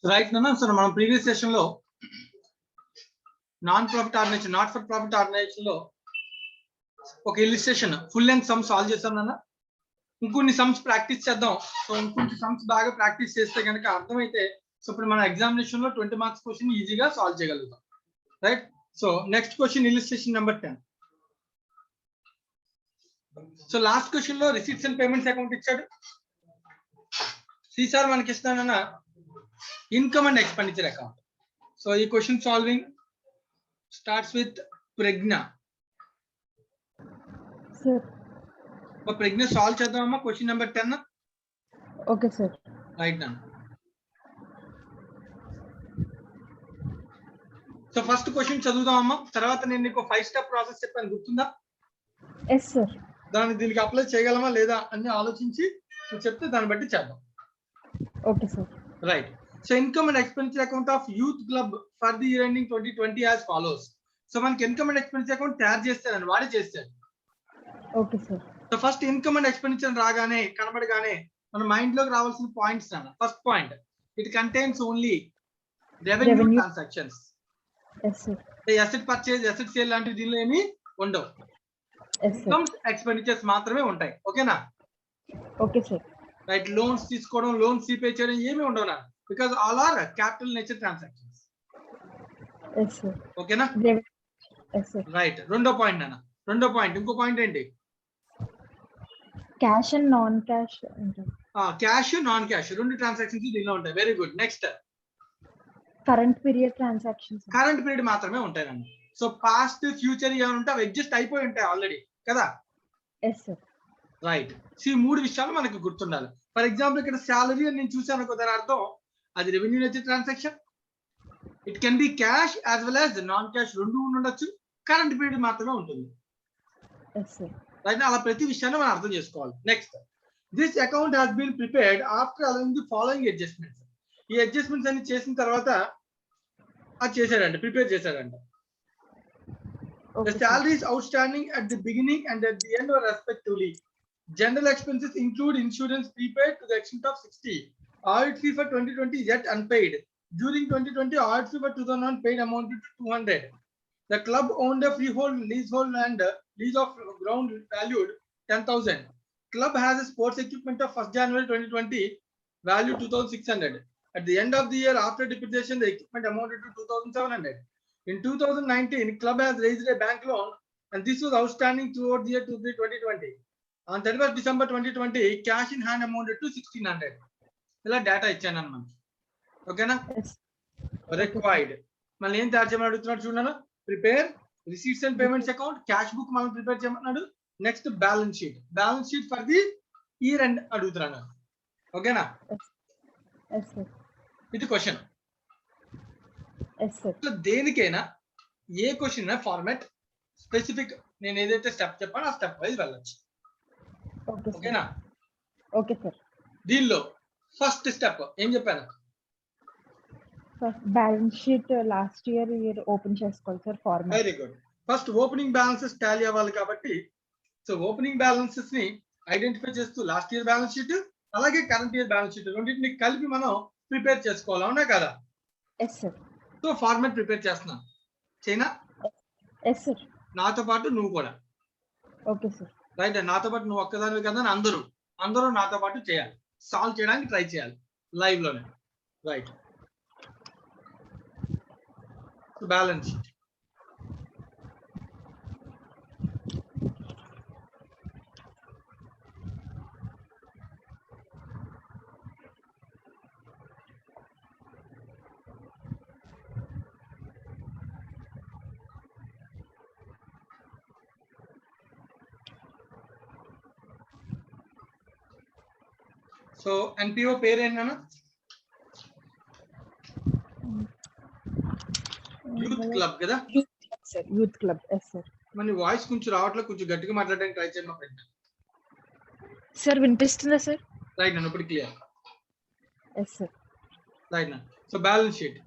Right నాన్న. So మనం previous session లో నాట్ ఫర్ ప్రాఫిట్ ఆర్గనైజేషన్ లో ఒక illustration full length sum solve చేస్తాం నాన్న. ఇంకొన్ని సమ్స్ ప్రాక్టీస్ చేద్దాం. సో ఇంకొన్ని సమ్స్ బాగా ప్రాక్టీస్ చేస్తే కనుక అర్థమైతే సో ఇప్పుడు మన ఎగ్జామినేషన్ లో 20 మార్క్స్ క్వశ్చన్ ఈజీగా సాల్వ్ చేయగలుగుతాం. Right. So next question illustration number 10. So last question లో రిసీట్స్ అండ్ పేమెంట్స్ అకౌంట్ ఇచ్చాడు. సార్ మనకి ఇస్తానన్న income and expenditure account. So ఈ question solving starts with Pragya. Pragya solve చేద్దామమ్మా question number 10. Okay sir. Right నా. So first question చదువుదామమ్మా, తర్వాత నేను నీకు 5 స్టెప్ ప్రాసెస్ చెప్పాను, గుర్తుందా? Yes sir. దీనికి అప్లై చేయగలమా లేదా అని ఆలోచించి చెప్తే దాన్ని బట్టి చేద్దాం. Okay sir. Right. So income and expenditure account of youth club for the year ending 2020 as follows. So మనకి ఇన్కమ్ అండ్ ఎక్స్పెండిచర్ అకౌంట్ తయారు చేస్తారని వాడే చేస్తాడు. Okay sir. So first income and expenditure రాగానే కనబడగానే మన మైండ్ లోకి రావాల్సిన పాయింట్స్ అన్న. First point, it contains only revenue transactions. Asset purchase, asset sale లాంటి దీనిలో ఏమి ఉండవు. ఇన్కమ్స్ ఎక్స్పెండిచర్స్ మాత్రమే ఉంటాయి. ఓకేనా? Okay sir. రైట్. లోన్స్ తీసుకోవడం, లోన్స్ రీపే చేయడం ఏమి ఉండవు నా, because all are capital nature transactions. ఓకేనా? రైట్. రెండో పాయింట్ అన్న. రెండో పాయింట్, ఇంకో పాయింట్ ఏంటి? Cash and non cash. Cash, non cash రెండు ట్రాన్సాక్షన్స్ దీనిలో ఉంటాయి. Very good. Next current period transactions. Current period మాత్రమే ఉంటాయి అన్న. సో పాస్ట్, ఫ్యూచర్ ఏమైనా ఉంటే అవి అడ్జస్ట్ అయిపోయి ఉంటాయి ఆల్రెడీ కదా. Yes sir. రైట్. సో ఈ మూడు విషయాలు మనకు గుర్తుండాలి. ఫర్ ఎగ్జాంపుల్ ఇక్కడ శాలరీ అని నేను చూసాను అనుకో, దాని అర్థం అది revenue nature transaction. It can be cash as well as non cash, రెండు ఉండొచ్చు. కరెంట్ పీరియడ్ మాత్రమే ఉంటుంది. రైట్. అలా ప్రతి విషయాన్ని మనం అర్థం చేసుకోవాలి. Next, this account has been prepared after allowing the following adjustments. ఈ అడ్జస్ట్మెంట్స్ అన్ని చేసిన తర్వాత అది చేశాడంట, ప్రిపేర్ చేశాడంట. The salaries outstanding at the beginning and at the end were respectively. General expenses include insurance prepaid to the extent of 60. Audit fee for 2020 is yet unpaid. During 2020, audit fee for 2001 paid amounted to 200. The club owned a freehold, leasehold and lease of ground valued 10,000. Club has a sports equipment of 1st January 2020 value 2,600. At the end of the year after depreciation, the equipment amounted to 2,700. In 2019, club has raised a bank loan and this was outstanding throughout the year 2020. On 31st December 2020, cash in hand amounted to 1,600. ఇలా data ఇచ్చాను అన్నమాట. ఓకేనా? Required మళ్ళీ ఏం తయారు చేయమని అడుగుతున్నాడు చూడన్నా. Prepare receipts and payments account, cash book మనం ప్రిపేర్ చేయమన్నాడు. Next balance sheet, balance sheet for the year end అడుగుతున్నాను. ఓకేనా? ఇది క్వశ్చన్. సో దేనికైనా ఏ క్వశ్చన్ ఫార్మాట్ స్పెసిఫిక్ నేను ఏదైతే స్టెప్ చెప్పానో ఆ స్టెప్ వైజ్ వెళ్ళొచ్చు. ఓకేనా? Okay sir. దీనిలో ఫస్ట్ స్టెప్ ఏం చెప్పాను? Balance sheet last year open చేసుకోవాలి sir format. Very good. First opening balances tally అవ్వాలి కాబట్టి సో ఓపెనింగ్ బ్యాలెన్సెస్ ని ఐడెంటిఫై చేస్తూ లాస్ట్ ఇయర్ బ్యాలెన్స్ షీట్ అలాగే కరెంట్ ఇయర్ బ్యాలెన్స్ షీట్ రెండింటిని కలిపి మనం ప్రిపేర్ చేసుకోవాలి. అవునా కదా? Yes sir. So format prepare చేస్తున్నాను. చైనా? Yes sir. నాతో పాటు నువ్వు కూడా. Okay sir. రైట్. నాతో పాటు నువ్వు ఒక్కదానివి కదా, అందరూ నాతో పాటు చేయాలి, సాల్వ్ చేయడానికి ట్రై చేయాలి లైవ్ లోనే. Right. Balance sheet so NPO పేరు ఏంటన్నా? యూత్ క్లబ్ కదా? Youth club. Yes sir. మన వాయిస్ కొంచెం రావట్లేదు, కొంచెం గట్టిగా మాట్లాడడానికి ట్రై చేయమ్మా ఫ్రెండ్. సార్ వినిపిస్తుందా సార్? రైట్ నన్ను ఇప్పుడు క్లియర్. Yes sir. రైట్ నా. So balance sheet,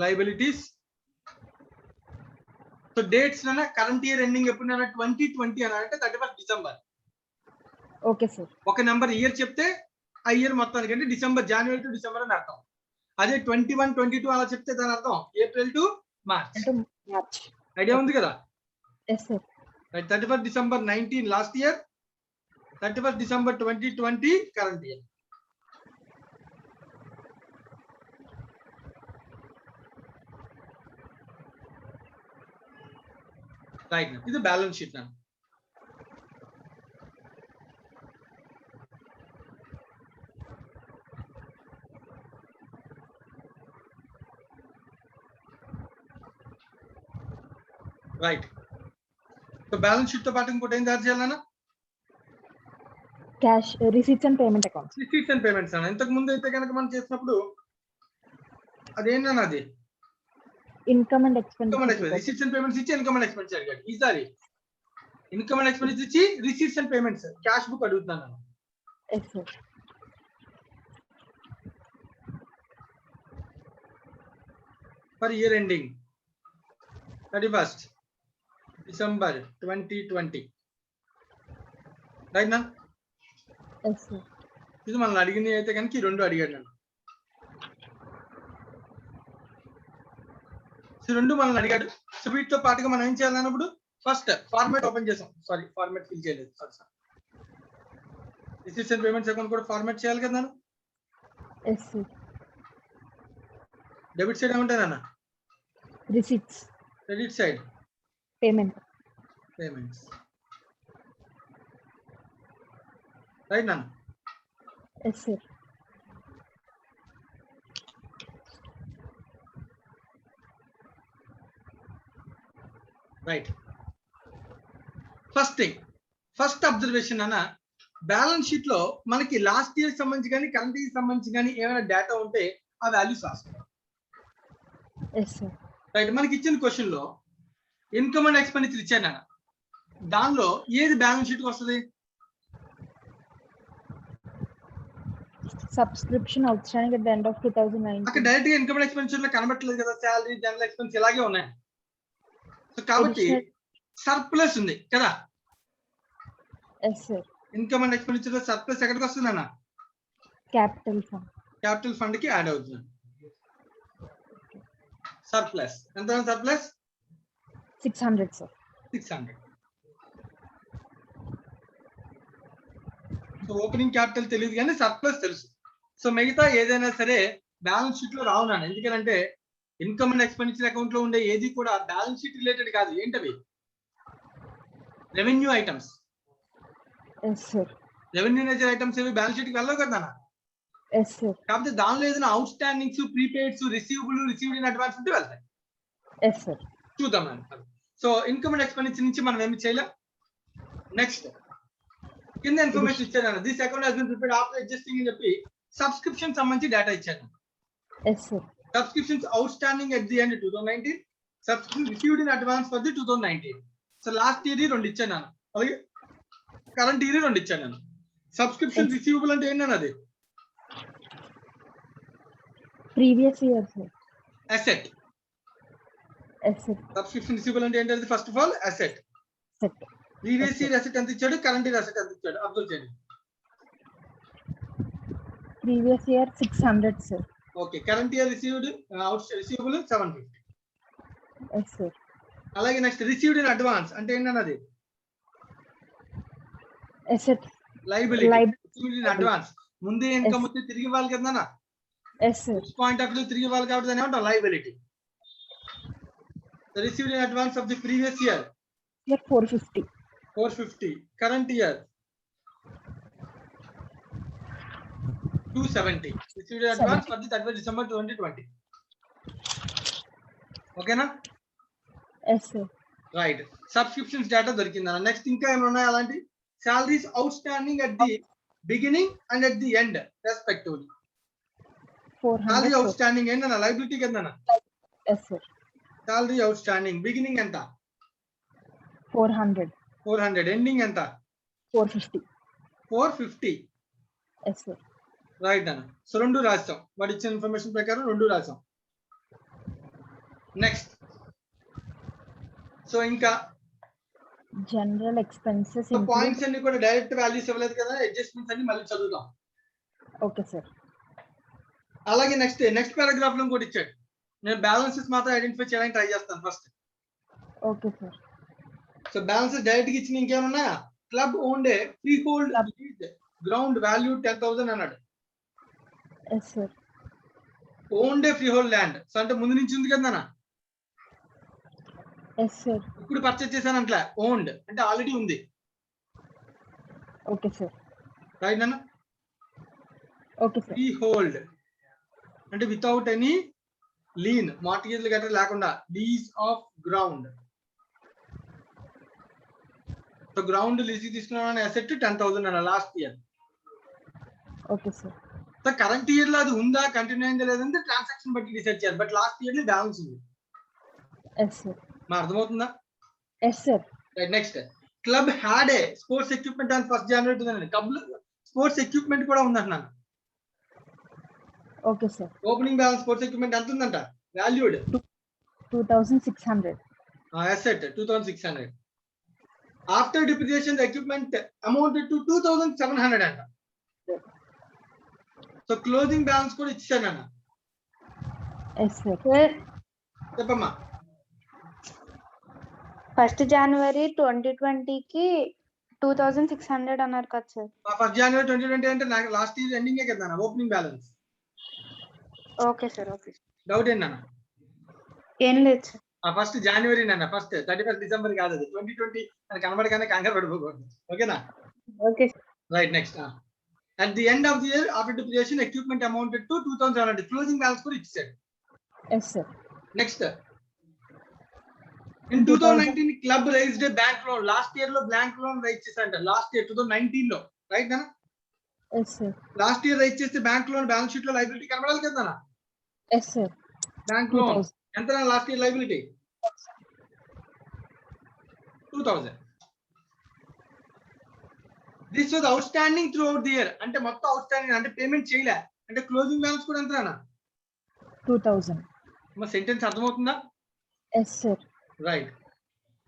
liabilities. So dates నా కరెంట్ ఇయర్ ఎండింగ్ ఎప్పుడు 2020 అని అంటే 31st December. Okay sir. ఒక నెంబర్ ఇయర్ చెప్తే ఆ ఇయర్ మొత్తానికి అంటే జనవరి టు డిసెంబర్ అని అర్థం. అదే 21, 22 అలా చెప్తే దాని అర్థం April to March. into March. Idea ఉంది కదా? Yes, sir. 31st December 19 last year, 31st December 2020 current year. Right, ఇది బ్యాలెన్స్ షీట్ నా. రైట్, సో బ్యాలెన్స్ షీట్ తో పాటు ఇంకోటి ఏం తయారు చేయాలన్నా? Cash, receipts and payment accounts. Receipts and payments అన్న. ఇంతకు ముందు అయితే కనుక మనం చేసినప్పుడు అదేంటన్నా అది Income and income and expenditure. Expense, receipts and payments ఇచ్చి ఇన్కమ్ అండ్ ఎక్స్పెన్స్ అడిగాడు. ఈసారి ఇన్కమ్ అండ్ ఎక్స్పెన్స్ ఇచ్చి receipts and payments cash book అడుగుతున్నాను నేను. Yes, sir. For year ending 31st December 2020. Right నా? Yes, sir. ఇది మనల్ని అడిగింది అయితే కనుక ఈ రెండు అడిగాడు నన్ను. ఈ రెండు మనల్ని అడిగాడు. సో వీటితో పాటుగా మనం ఏం చేయాలన్నప్పుడు ఫస్ట్ ఫార్మాట్ ఓపెన్ చేసాం. సారీ, ఫార్మాట్ ఫిల్ చేయలేదు. Sorry, receipts and payments account కూడా ఫార్మాట్ చేయాలి కదా నాన్న. Yes, sir. డెబిట్ సైడ్ ఏముంటాయి నాన్న? Receipts, credit side payment. Payments. Right నాన్న? Yes, sir. Right. First observation అన్న, బ్యాలెన్స్ షీట్ లో మనకి లాస్ట్ ఇయర్ సంబంధించి కానీ కరెంట్ ఇయర్ సంబంధించి కానీ ఏమైనా డేటా ఉంటే ఆ వాల్యూస్ రాసుకోవాలి. Yes, sir. రైట్, మనకి ఇచ్చిన క్వశ్చన్ లో ఇన్కమ్ అండ్ ఎక్స్పెండిచర్ ఇచ్చాను అన్న. దానిలో ఏది బ్యాలెన్స్ షీట్ వస్తుంది? Subscription outstanding at the end of అక్కడ 2019. డైరెక్ట్ గా ఇన్కమ్ అండ్ ఎక్స్పెండిచర్ లో కనబట్టలేదు కదా. శాలరీ, జనరల్ ఎక్స్పెన్స్ ఇలాగే ఉన్నాయి. సో కాబట్టి సర్ప్లస్ ఉంది కదా. Yes, sir. Income and expenditure లో సర్ప్లస్ ఎక్కడికి వస్తుంది అన్న? Capital fund. క్యాపిటల్ ఫండ్ కి యాడ్ అవుతుంది. సర్ప్లస్ ఎంత? Surplus 600, sir. 600. So opening capital తెలియదు కానీ సర్ప్లస్ తెలుసు. సో మిగతా ఏదైనా సరే బ్యాలెన్స్ షీట్ లో రావునాను. ఎందుకంటే ఇన్కమ్ అండ్ ఎక్స్పెండిచర్ అకౌంట్ లో ఉండే ఏది కూడా బ్యాలెన్స్ షీట్ రిలేటెడ్ కాదు. ఏంటవి? Revenue items. Yes, sir. Revenue nature items ఏవి బ్యాలెన్స్ షీట్ కి వెళ్ళవు కదా. Yes, sir. కాకపోతే దానిలో ఏదైనా out standings, prepaids, received in advance ఉంటే వెళ్తాయి. Yes, sir. చూద్దాం. సో ఇన్కమ్ అండ్ ఎక్స్పెండిచర్ నుంచి మనం ఏమి చేయలేం. నెక్స్ట్ కింద ఇన్ఫర్మేషన్ ఇచ్చాను. This account has been prepared after adjusting అని చెప్పి సబ్స్క్రిప్షన్ సంబంధించి డేటా ఇచ్చాను. Yes, sir. Subscriptions outstanding at the end 2019, subscription received in advance for the 2019. So last year 2 ఇచ్చాను. అలాగే కరెంట్ ఇయర్ 2 ఇచ్చాను. సబ్స్క్రిప్షన్ రిసీవబుల్ అంటే ఏంటన్నా? అది Previous year, sir. Asset. Yes, sir. Subscription receivable అంటే ఏంటది? First of all asset. Set. Previous year asset ఎంత ఇచ్చాడు, కరెంట్ ఇయర్ అసెట్ ఎంత ఇచ్చాడు అబ్జర్వ్ చేయండి. Previous year 600, sir. Okay, current year received receivable 750. Yes, sir. అలాగే నెక్స్ట్ రిసీవ్డ్ ఇన్ అడ్వాన్స్ అంటే ఏంటన్నది? Asset. Liability. Liability. Received in advance ముందే income వస్తే తిరిగి ఇవ్వాలి కదా. Yes, sir. Point of view తిరిగి ఇవ్వాలి కాబట్టి దాన్ని ఏమంటాం? Liability. Received in advance of the previous year Year 450. 450. Current year 270. Received in advance for the 31st December 2020. ఓకేనా? Yes, sir. Right, subscriptions data దొరికిందన్న. Next ఇంకా ఏమైనా ఉన్నాయి అలాంటి? Salaries out standing at the beginning and at the end respectively. 400. Salary out sir. Standing ఏంటన్నా? Liability కదన్నా. Yes, sir. Salary out standing beginning ఎంత? 400. 400. Ending ఎంత? 450. 450. Yes, sir. Right అన్న. So 2 రాసాం. వాడు ఇచ్చిన ఇన్ఫర్మేషన్ ప్రకారం 2 రాసాం. నెక్స్ట్ సో ఇంకా General expenses. పాయింట్స్ అన్ని కూడా డైరెక్ట్ వాల్యూస్ ఇవ్వలేదు కదా. అడ్జస్ట్మెంట్స్ అన్ని మళ్ళీ చదువుదాం. Okay, sir. అలాగే నెక్స్ట్ పారాగ్రాఫ్ లో ఇంకోటి ఇచ్చాడు. నేను బ్యాలెన్సెస్ మాత్రం ఐడెంటిఫై చేయడానికి ట్రై చేస్తాను first. Okay sir. So balances direct గా ఇచ్చిన ఇంకేమన్నా? Club owned a free hold ground value 10,000 అన్నాడు. Yes sir. Owned a freehold land. So అంటే ముందు నుంచి ఉంది కదా నాన్న. Yes sir. ఇప్పుడు పర్చేస్ చేశాను అట్లా. ఓన్డ్ అంటే ఆల్రెడీ ఉంది. Okay sir. రైట్ నాన్న. Okay sir. ఫ్రీ హోల్డ్ అంటే వితౌట్ ఎనీ లీన్ మార్టిగేజ్ గట్రా లేకుండా lease of ground. So ground lease తీసుకున్నాను అసెట్ 10,000 అన్న last year. Okay sir. So current year లో అది ఉందా కంటిన్యూ అయిందా లేదంటే ట్రాన్సాక్షన్ బట్టి డిసైడ్ చేయాలి. బట్ లాస్ట్ ఇయర్ లో బ్యాలెన్స్ ఉంది. Yes sir. మా అర్థమవుతుందా? Yes sir. Right. Next club had a sports equipment on 1st January ఉందండి. క్లబ్ స్పోర్ట్స్ ఎక్విప్మెంట్ కూడా ఉందంటున్నాను. Okay sir. Opening balance sports equipment ఎంత ఉందంట? Valued 2,600. Asset 2,600. After depreciation the equipment amounted to 2,700 అంట. So closing balance కూడా ఇచ్చాను అన్న. Yes sir. చెప్పమ్మా. 1st January 2020 కి 2,600 అన్నారు కదా సార్. 1st January 2020 అంటే నాకు లాస్ట్ ఇయర్ ఎండింగే కదా అన్న opening balance. Okay sir. Okay. Doubt ఏంటన్న? ఏం లేదు సార్. 1st January నాన్న. 31st December కాదు అది. 2020 అని కనబడగానే కంగారు పడిపోకూడదు. ఓకేనా? Okay. Right. Next at the end of the year after depreciation equipment amounted to 2,700. closing balance కూడా ఇచ్చాడు. Yes sir. Next in 2019 club raised a bank loan. Last year లో బ్యాంక్ లోన్ రైజ్ చేశారంట. లాస్ట్ ఇయర్ 2019 లో. Right నాన్న. Yes sir. Last year raise చేస్తే bank loan balance sheet లో liability కనబడాలి కదా నాన్న. Yes sir. బ్యాంక్ లోన్ ఎంత last year liability? 2,000. This was outstanding throughout the year. అంటే మొత్తం అవుట్ స్టాండింగ్ అంటే పేమెంట్ చేయలే అంటే క్లోజింగ్ బ్యాలెన్స్ కూడా ఎంత నాన్న? 2,000. మా సెంటెన్స్ అర్థమవుతుందా? Yes sir. Right.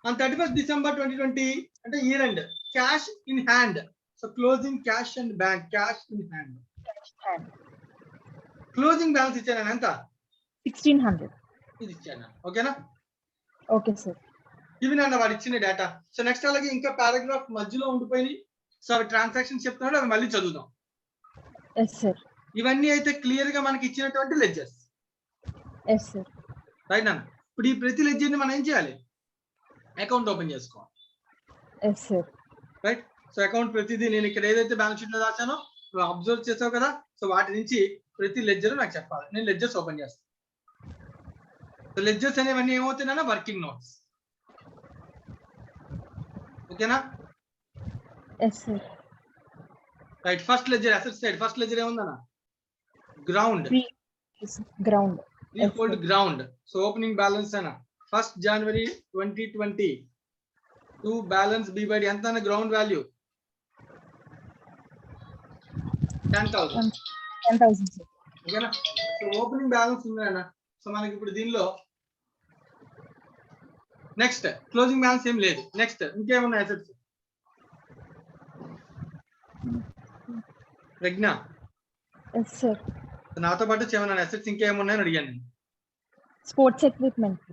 on 31st December 2020 అంటే year end cash in hand. So closing cash and bank cash in hand. Closing balance ఇచ్చాను ఎంత? 1,600. ఇది ఇచ్చాను. ఓకేనా? Okay sir. ఇవి నాన్న వాడు ఇచ్చిన డేటా. సో నెక్స్ట్ అలాగే ఇంకా పారాగ్రాఫ్ మధ్యలో ఉండిపోయి సో అవి ట్రాన్సాక్షన్స్ చెప్తున్నాడు అవి మళ్ళీ చదువుదాం. Yes sir. ఇవన్నీ అయితే క్లియర్ గా మనకి ఇచ్చినటువంటి లెడ్జర్స్. Yes sir. రైట్ నాన్న. ఇప్పుడు ఈ ప్రతి లెడ్జర్ ని మనం ఏం చేయాలి? అకౌంట్ ఓపెన్ చేసుకోవాలి. Yes sir. Right. So account ప్రతిదీ నేను ఇక్కడ ఏదైతే బ్యాలెన్స్ షీట్ లో రాశానో నువ్వు అబ్జర్వ్ చేసావు కదా. సో వాటి నుంచి ప్రతి లెడ్జర్ నాకు చెప్పాలి. నేను లెడ్జర్స్ ఓపెన్ చేస్తాను. సో లెడ్జర్స్ అనేవన్నీ ఏమవుతున్నాయన్నా వర్కింగ్ నోట్స్. ఓకేనా? Yes sir. Right. First ledger asset side. First ledger ఏముందన్నా? Ground. Ground. Free hold ground. So opening balance అన్న 1st January 2020 to balance B by ఎంత అన్న గ్రౌండ్ వాల్యూ 10,000. 10,000 సార్. ఓకేనా? So opening balance ఉంది అన్న. So మనకి ఇప్పుడు దీనిలో నెక్స్ట్ క్లోజింగ్ బ్యాలెన్స్ ఏం లేదు. నెక్స్ట్ ఇంకేమున్నాయి అసెట్స్? ప్రజ్ఞ. Yes sir. నాతో పాటు ఏమన్నా అసెట్స్ ఇంకేమున్నాయని అడిగాను నేను. Sports equipment.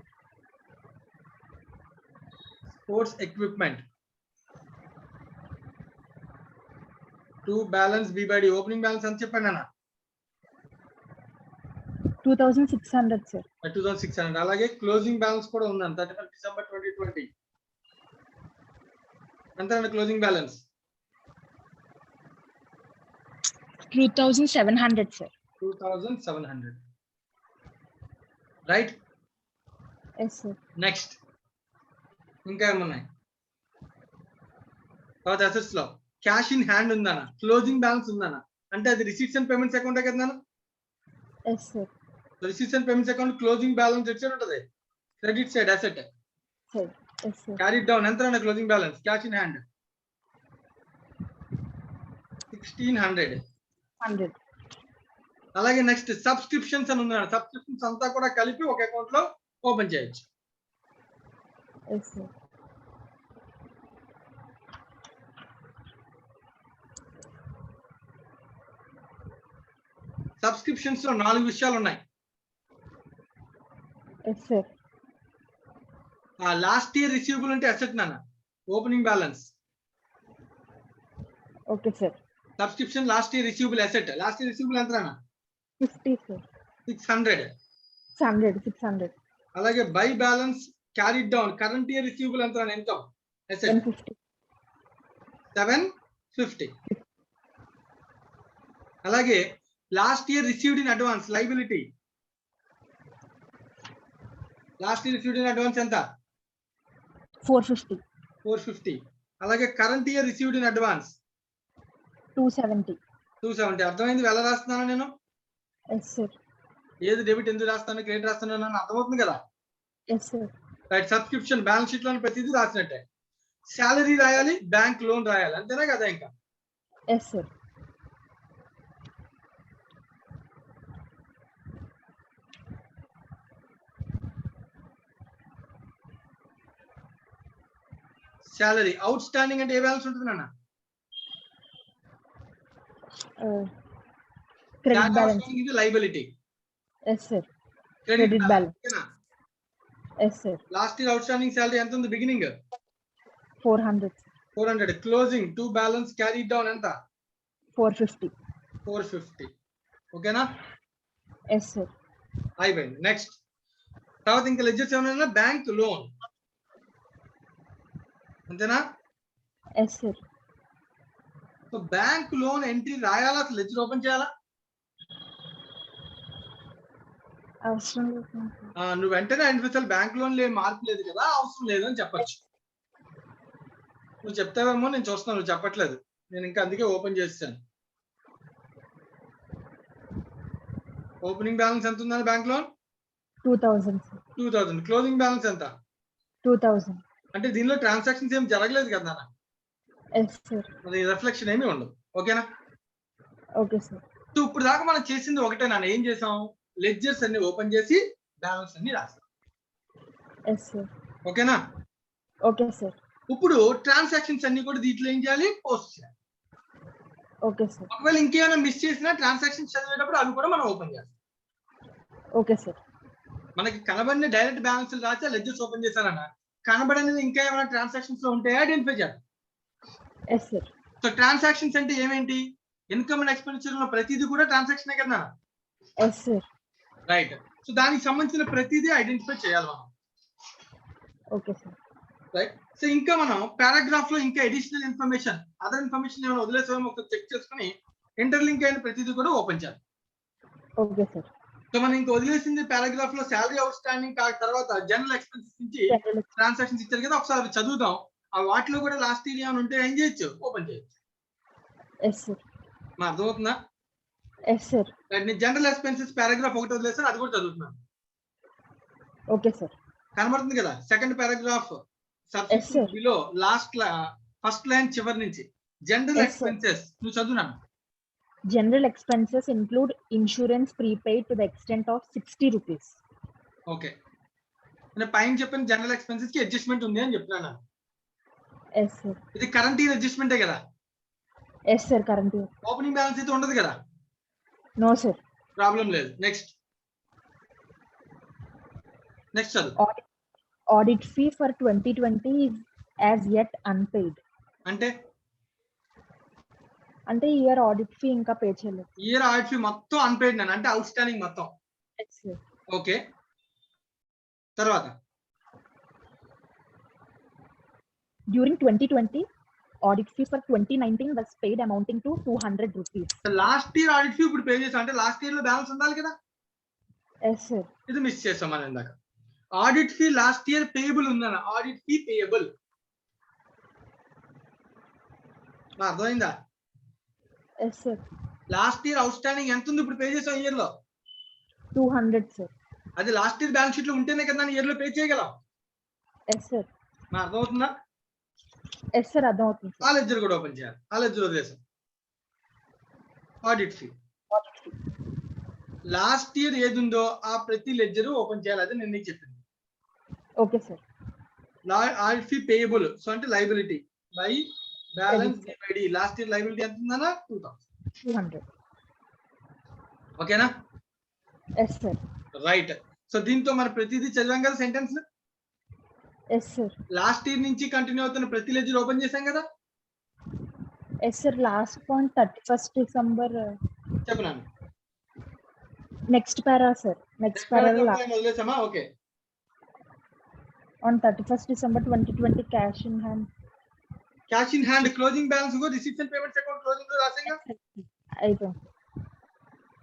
Sports equipment to balance B by D. Opening balance అని చెప్పండి అన్న. 2,600 సార్. 2,600. అలాగే క్లోజింగ్ బ్యాలెన్స్ కూడా ఉందండి 31st December 2020. ఎంత అండి closing balance? 2,700 sir. 2,700. Right. Yes sir. Next ఇంకా ఏమున్నాయి? తర్వాత అసెట్స్ లో క్యాష్ ఇన్ హ్యాండ్ ఉందన్న. క్లోజింగ్ బ్యాలెన్స్ ఉందన్న. అంటే అది రిసీట్స్ అండ్ పేమెంట్స్ అకౌంట్ కదా. Yes sir. Receipts and payments account closing balance ఎట్లా ఉంటుంది? Credit side asset. Sir. Yes sir. Carry down ఎంత అన్న closing balance cash in hand? 1,600. 100. అలాగే నెక్స్ట్ సబ్స్క్రిప్షన్స్ అని ఉందన్న. సబ్స్క్రిప్షన్స్ అంతా కూడా కలిపి ఒక అకౌంట్ లో ఓపెన్ చేయొచ్చు. Yes sir. సబ్స్క్రిప్షన్స్ లో 4 విషయాలు ఉన్నాయి. Yes sir. Last year receivable అంటే అసెట్ నాన్న, opening balance. Okay sir. Subscription last year receivable asset. Last year receivable ఎంత నాన్న? 50 సార్. 600. 600. అలాగే by balance carried down current year receivable ఎంత నాన్న? ఎంత అసెట్? 750. 750. అలాగే last year received in advance liability. Last year received in advance ఎంత? 450. 450. అలాగే current year received in advance 270. 270. అర్థమైంది ఎలా రాస్తున్నాను నేను? Yes sir. ఏది డెబిట్ ఎందుకు రాస్తాను, క్రెడిట్ రాస్తాను అని అర్థమవుతుంది కదా? Yes sir. Right. Subscription balance sheet లోని ప్రతిదీ రాసినట్టే. శాలరీ రాయాలి, బ్యాంక్ లోన్ రాయాలి, అంతేనా కదా? ఇంకా yes sir. Salary outstanding అంటే ఏ బ్యాలెన్స్ ఉంటుంది నాన్న? Credit balance. ఇది liability. Yes sir. Credit Credit balance. Yes sir. Last year outstanding salary ఎంత ఉంది beginning? 400. 400. Closing to balance carry down ఎంత? 450. 450. ఓకేనా? Yes sir. అయిపోయింది. నెక్స్ట్ తర్వాత ఇంకా లెడ్జర్స్ ఏమన్నా? బ్యాంక్ లోన్, అంతేనా? Yes sir. So bank loan entry రాయాలా, అసలు లెడ్జర్ ఓపెన్ చేయాలా? అవసరం లేదు. నువ్వు వెంటనే అసలు బ్యాంక్ లోన్ మార్పు లేదు కదా, అవసరం లేదు అని చెప్పచ్చు. నువ్వు చెప్తావేమో నేను చూస్తున్నాను, నువ్వు చెప్పట్లేదు. నేను ఇంకా అందుకే ఓపెన్ చేస్తాను. ఓపెనింగ్ బ్యాలెన్స్ ఎంత ఉందని బ్యాంక్ లోన్? 2000. 2000. క్లోజింగ్ బ్యాలెన్స్ ఎంత? 2000. అంటే దీనిలో ట్రాన్సాక్షన్స్ ఏం జరగలేదు కదా నాన్న? Yes sir. అది రిఫ్లెక్షన్ ఏమీ ఉండదు. ఓకేనా? Okay sir. సో ఇప్పుడు దాకా మనం చేసింది ఒకటే నాన్న. ఏం చేసాం? లెడ్జర్స్ అన్ని ఓపెన్ చేసి బ్యాలెన్స్ అన్ని రాసాం. Yes sir. ఓకేనా? Okay sir. ఇప్పుడు ట్రాన్సాక్షన్స్ అన్ని కూడా దీంట్లో ఏం చేయాలి? పోస్ట్ చేయాలి. Okay sir. ఒకవేళ ఇంకేమైనా మిస్ చేసినా ట్రాన్సాక్షన్స్ చదివేటప్పుడు అవి కూడా మనం ఓపెన్ చేస్తాం. Okay sir. మనకి కనబడిన డైరెక్ట్ బ్యాలెన్స్ రాసి లెడ్జర్స్ ఓపెన్ చేశారన్న, కనబడనిది ఇంకా ఏమైనా ట్రాన్సాక్షన్స్ లో ఉంటే ఐడెంటిఫై చేయాలి. Yes sir. సో ట్రాన్సాక్షన్స్ అంటే ఏమేంటి? ఇన్కమ్ అండ్ ఎక్స్పెండిచర్ లో ప్రతిదీ కూడా ట్రాన్సాక్షనే కదా? Yes sir. రైట్. సో దానికి సంబంధించిన ప్రతిదీ ఐడెంటిఫై చేయాలి మనం. Okay sir. రైట్. సో ఇంకా మనం పారాగ్రాఫ్ లో ఇంకా అడిషనల్ ఇన్ఫర్మేషన్, అదర్ ఇన్ఫర్మేషన్ ఏమైనా వదిలేసామో ఒకసారి చెక్ చేసుకుని ఇంటర్లింక్ అయిన ప్రతిదీ కూడా ఓపెన్ చేయాలి. Okay sir. సో మనం ఇంకా వదిలేసింది పారాగ్రాఫ్ లో శాలరీ అవుట్ స్టాండింగ్ తర్వాత జనరల్ ఎక్స్పెన్సెస్ నుంచి ట్రాన్సాక్షన్స్ ఇచ్చారు కదా, ఒకసారి అవి చదువుదాం. ఆ వాటిలో కూడా లాస్ట్ ఇయర్ ఏమైనా ఉంటే ఏం చేయొచ్చు? ఓపెన్ చేయొచ్చు. Yes sir. మా అర్థమవుతుందా? Yes sir. నేను జనరల్ ఎక్స్పెన్సెస్ పారాగ్రాఫ్ ఒకటి వదిలేసాను, అది కూడా చదువుతున్నాను. Okay sir. కనబడుతుంది కదా second paragraph subscription below last first line చివరి నుంచి జనరల్ ఎక్స్పెన్సెస్ నువ్వు చదువున్నాను. General expenses include insurance prepaid to the extent of 60 rupees. Okay. నేను పైన చెప్పిన జనరల్ ఎక్స్పెన్సెస్ కి అడ్జస్ట్మెంట్ ఉంది అని చెప్తున్నాను. Yes sir. ఇది కరెంట్ ఇయర్ అడ్జస్ట్మెంటే కదా? Yes sir. Current year. Opening balance అయితే ఉండదు కదా? No sir. ప్రాబ్లం లేదు. నెక్స్ట్ చదువు. Audit fee for 2020 is as yet unpaid. అంటే ఇయర్ ఆడిట్ ఫీ ఇంకా పే చేయలేదు. ఇయర్ ఆడిట్ ఫీ మొత్తం అన్పేడ్ నాన్న, అంటే అవుట్ స్టాండింగ్ మొత్తం. ఓకే. తర్వాత during 2020 audit fee for 2019 was paid amounting to 200 rupees. Last year audit fee ఇప్పుడు pay చేసాం అంటే లాస్ట్ ఇయర్ లో బ్యాలెన్స్ ఉండాలి కదా? Yes sir. ఇది మిస్ చేసాం మనం ఇందాక. Audit fee last year payable ఉందన్న, ఆడిట్ ఫీ పేయబుల్. అర్థమైందా? Yes sir. Last year outstanding ఎంత ఉంది ఇప్పుడు పే చేసాం ఇయర్ లో? 200 సార్. అది లాస్ట్ ఇయర్ బ్యాలెన్స్ షీట్ లో ఉంటేనే కదా ఇయర్ లో పే చేయగలం. Yes sir. అర్థమవుతుందా? ఎస్ సార్, అర్థమవుతుంది. ఆ లెడ్జర్ కూడా ఓపెన్ చేయాలి. ఆ లెడ్జర్ వదిలేసాం. ఆడిట్ ఫీ లాస్ట్ ఇయర్ ఏది ఉందో ఆ ప్రతి లెడ్జర్ ఓపెన్ చేయాలి. అది నేను నీకు చెప్పింది. Okay sir. Audit fee payable, so అంటే liability by balance divide. Last year liability ఎంత ఉందన్నా? 200. ఓకేనా? Yes sir. రైట్. సో దీంతో మనం ప్రతిదీ చదివాం కదా sentence. Yes sir. Last year నుంచి కంటిన్యూ అవుతున్న ప్రతి లెడ్జర్ ఓపెన్ చేశాం కదా. Yes sir. Last point 31st December చెప్పనాను నెక్స్ట్ పారా సార్. నెక్స్ట్ పారాలో వదిలేసామా? Okay. on 31st December 2020 cash in hand. Cash in hand closing balance కూడా receipts and payments account closing లో రాసాంగా. అయిపోయింది.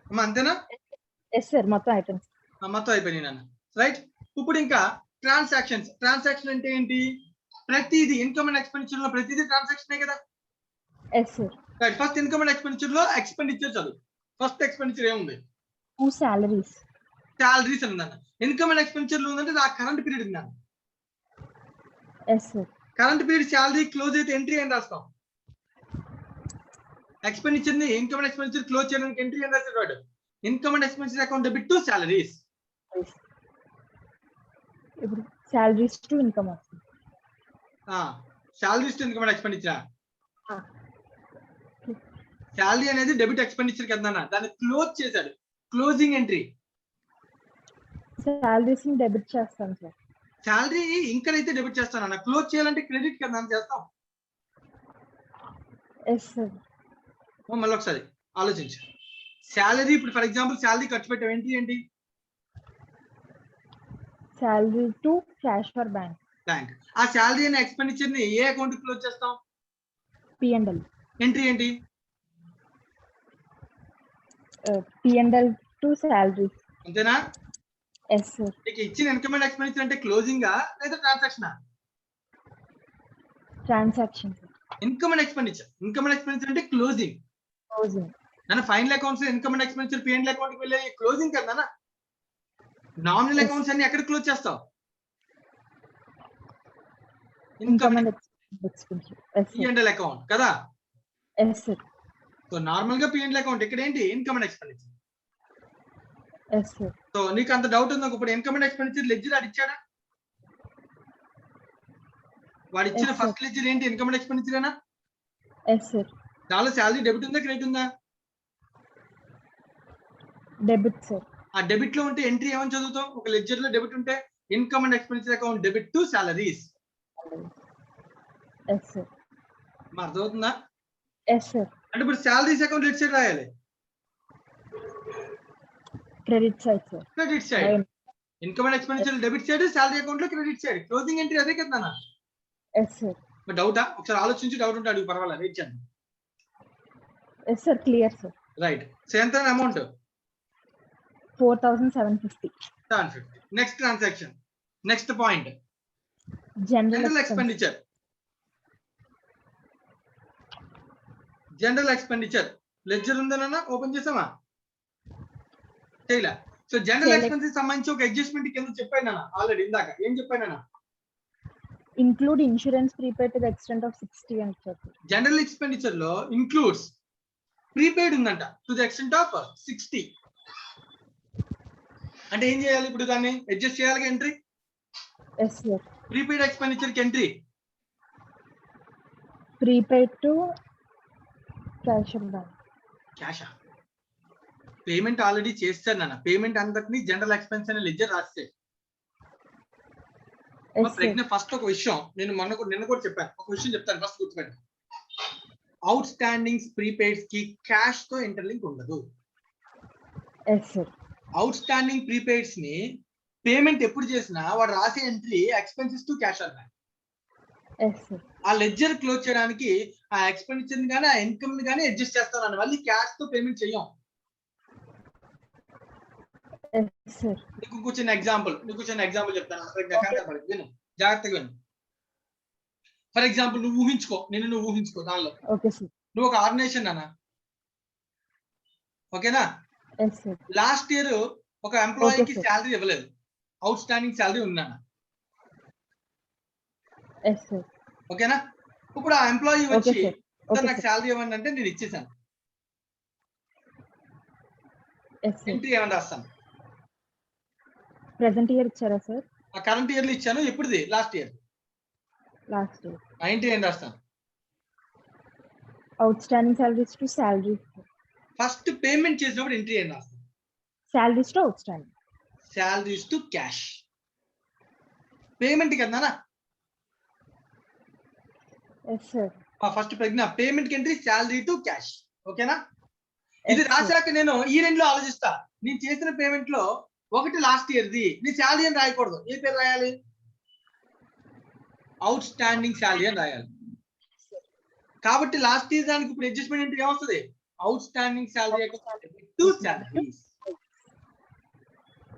అమ్మా అంతేనా? Yes sir. మొత్తం ఐటమ్స్ మొత్తం అయిపోయినాయి నాన్న. రైట్. ఇప్పుడు ఇంకా ట్రాన్సాక్షన్స్. ట్రాన్సాక్షన్ అంటే ఏంటి? ప్రతిదీ ఇన్కమ్ అండ్ ఎక్స్పెండిచర్ లో ప్రతిదీ ట్రాన్సాక్షనే కదా. Yes sir. Right. First income and expenditure లో ఎక్స్పెండిచర్ చదువు. ఫస్ట్ ఎక్స్పెండిచర్ ఏముంది? 2 salaries. సాలరీస్ ఉందన్న. ఇన్కమ్ అండ్ ఎక్స్పెండిచర్ లో ఉందంటే ఆ కరెంట్ పీరియడ్ ఉందన్న. Yes sir. Current period salary close అయితే ఎంట్రీ అని రాస్తాం. ఎక్స్పెండిచర్ ని ఇన్కమ్ అండ్ ఎక్స్పెండిచర్ క్లోజ్ చేయడానికి ఎంట్రీ అని రాస్తాడు వాడు. Income and expenditure account debit to salaries. ఇప్పుడు salaries to income వస్తుంది. Salaries to income and expenditure. Salary అనేది డెబిట్ ఎక్స్పెండిచర్ కదా అన్న. దాన్ని క్లోజ్ చేశాడు. Closing entry. salaries ని డెబిట్ చేస్తాను సార్. సాలరీ ఇంకర్ అయితే డెబిట్ చేస్తాను అన్న. క్లోజ్ చేయాలంటే క్రెడిట్ కదా అని చేస్తాం. Yes sir. మళ్ళీ ఒకసారి ఆలోచించు. సాలరీ ఇప్పుడు ఫర్ ఎగ్జాంపుల్ సాలరీ ఖర్చు పెట్టాం. ఎంట్రీ ఏంటి? salary to cash for bank. Bank. ఆ సాలరీ అనే ఎక్స్పెండిచర్ ని ఏ అకౌంట్ క్లోజ్ చేస్తాం? P&L. ఎంట్రీ ఏంటి? P&L to salaries. అంతేనా? Yes sir. నీకు ఇచ్చిన ఇన్కమ్ అండ్ ఎక్స్పెండిచర్ అంటే క్లోజింగ్ లేదా transaction? Transaction. Income and expenditure. Income and expenditure అంటే క్లోజింగ్. క్లోజింగ్. నన్ను final accounts income and expenditure P&L account కి వెళ్ళే క్లోజింగ్ కదా. నామినల్ అకౌంట్స్ అన్ని ఎక్కడ క్లోజ్ చేస్తావు? Income and expenditure. Yes sir. P&L account కదా. Yes sir. సో నార్మల్ గా P&L అకౌంట్ ఇక్కడ ఏంటి? Income and expenditure. Yes sir. So నీకు అంత డౌట్ ఉందా? ఇప్పుడు ఇన్కమ్ అండ్ ఎక్స్పెండిచర్ లెడ్జర్ అది ఇచ్చాడా? వాడు ఇచ్చిన Yes, ఫస్ట్ లెడ్జర్ ఏంటి? ఇన్కమ్ అండ్ ఎక్స్పెండిచర్ ఏనా? Yes sir. దానిలో సాలరీ డెబిట్ ఉందా క్రెడిట్ ఉందా? Debit sir. ఆ డెబిట్ లో ఉంటే ఎంట్రీ ఏమని చదువుతాం? ఒక లెడ్జర్ లో డెబిట్ ఉంటే income and expenditure account debit to salaries. Yes sir. అర్థమవుతుందా? Yes sir. అంటే ఇప్పుడు సాలరీస్ అకౌంట్ లెట్ సైడ్ రాయాలి. Credit side sir. Credit side. Income and expenditure debit side, salary account లో క్రెడిట్ సైడ్. క్లోజింగ్ ఎంట్రీ అదే కదా నాన్న. Yes sir. డౌటా? ఒకసారి ఆలోచించి డౌట్ ఉంటే అడుగు, పర్వాలేదు, వెయిట్ చేయండి. Yes sir. Clear sir. Right. So ఎంత amount? 4,750. 750. Next transaction. Next point general expenditure. General expenditure ledger ఉందన్నా ఓపెన్ చేసామా? చేయలే. సో జనరల్ ఎక్స్పెన్సెస్ సంబంధించి ఒక అడ్జస్ట్మెంట్ కింద చెప్పాను నాన్న ఆల్రెడీ ఇందాక. ఏం చెప్పాను నాన్న? Include insurance prepaid to the extent of 60 అని చెప్పారు. జనరల్ ఎక్స్పెండిచర్ లో ఇంక్లూడ్స్ ప్రీపెయిడ్ ఉందంట టు ద ఎక్స్టెంట్ ఆఫ్ 60. అంటే ఏం చేయాలి? ఇప్పుడు దాన్ని అడ్జస్ట్ చేయాలి entry. Yes sir. Prepaid expenditure కి entry prepaid to cash on bank. క్యాషా? పేమెంట్ ఆల్రెడీ చేస్తాను నాన్న. పేమెంట్ అంతటిని జనరల్ ఎక్స్పెన్స్ అనే లెడ్జర్ రాస్తే. ప్రజ్ఞ ఫస్ట్ ఒక విషయం నేను నిన్న కూడా చెప్పాను. ఒక విషయం చెప్తాను ఫస్ట్ గుర్తుపెట్టు. అవుట్ స్టాండింగ్స్ ప్రీపెయిడ్స్ కి క్యాష్ తో ఇంటర్లింక్ ఉండదు. Yes sir. Outstanding prepaids ని పేమెంట్ ఎప్పుడు చేసినా వాడు రాసే entry expenses to cash on bank. Yes sir. ఆ లెడ్జర్ క్లోజ్ చేయడానికి ఆ ఎక్స్పెండిచర్ ని కానీ ఆ ఇన్కమ్ ని కానీ అడ్జస్ట్ చేస్తాను. మళ్ళీ క్యాష్ తో పేమెంట్ చెయ్యం. Yes sir. నీకు చిన్న ఎగ్జాంపుల్ చెప్తాను. విను, జాగ్రత్తగా విను. ఫర్ ఎగ్జాంపుల్ నువ్వు ఊహించుకో దానిలో. Okay sir. నువ్వు ఒక ఆర్గనైజేషన్ అన్న, ఓకేనా? Yes sir. లాస్ట్ ఇయర్ ఒక ఎంప్లాయీకి Okay, sir. శాలరీ ఇవ్వలేదు. అవుట్ స్టాండింగ్ శాలరీ ఉందన్న, ఎస్ సార్. ఓకేనా? ఇప్పుడు ఆ ఎంప్లాయీ ఓకే వచ్చి సార్. సార్ ఓకే నాకు సార్. శాలరీ ఇవ్వండి అంటే నేను ఇచ్చేసాను. Yes sir. ఎంట్రీ ఏమని రాస్తాను? ప్రెజెంట్ ఇయర్ ఇచ్చారా సార్? ఆ కరెంట్ ఇయర్ లో ఇచ్చాను. ఎప్పుడుది? Last year. Last year. ఆ ఎంట్రీ ఏం రాస్తాను? Outstanding salaries to salary. First payment చేసినప్పుడు ఎంట్రీ ఏం రాస్తాను? Salaries to outstanding. Salaries to cash. Payment కదా Yes, sir. ఫస్ట్ ప్రజ్ఞ పేమెంట్ కి ఎంట్రీ శాలరీ టు క్యాష్. ఓకేనా? ఇది Yes, sir. రాశాక నేను ఈ రెండులో ఆలోచిస్తా. నేను చేసిన పేమెంట్ లో ఒకటి లాస్ట్ ఇయర్ ది, నీ శాలరీ అని రాయకూడదు. ఏ పేరు రాయాలి? అవుట్ స్టాండింగ్ శాలరీ అని రాయాలి. కాబట్టి లాస్ట్ ఇయర్ దానికి ఇప్పుడు అడ్జస్ట్మెంట్ ఎంట్రీ ఏమొస్తుంది? Out standing salary to salaries.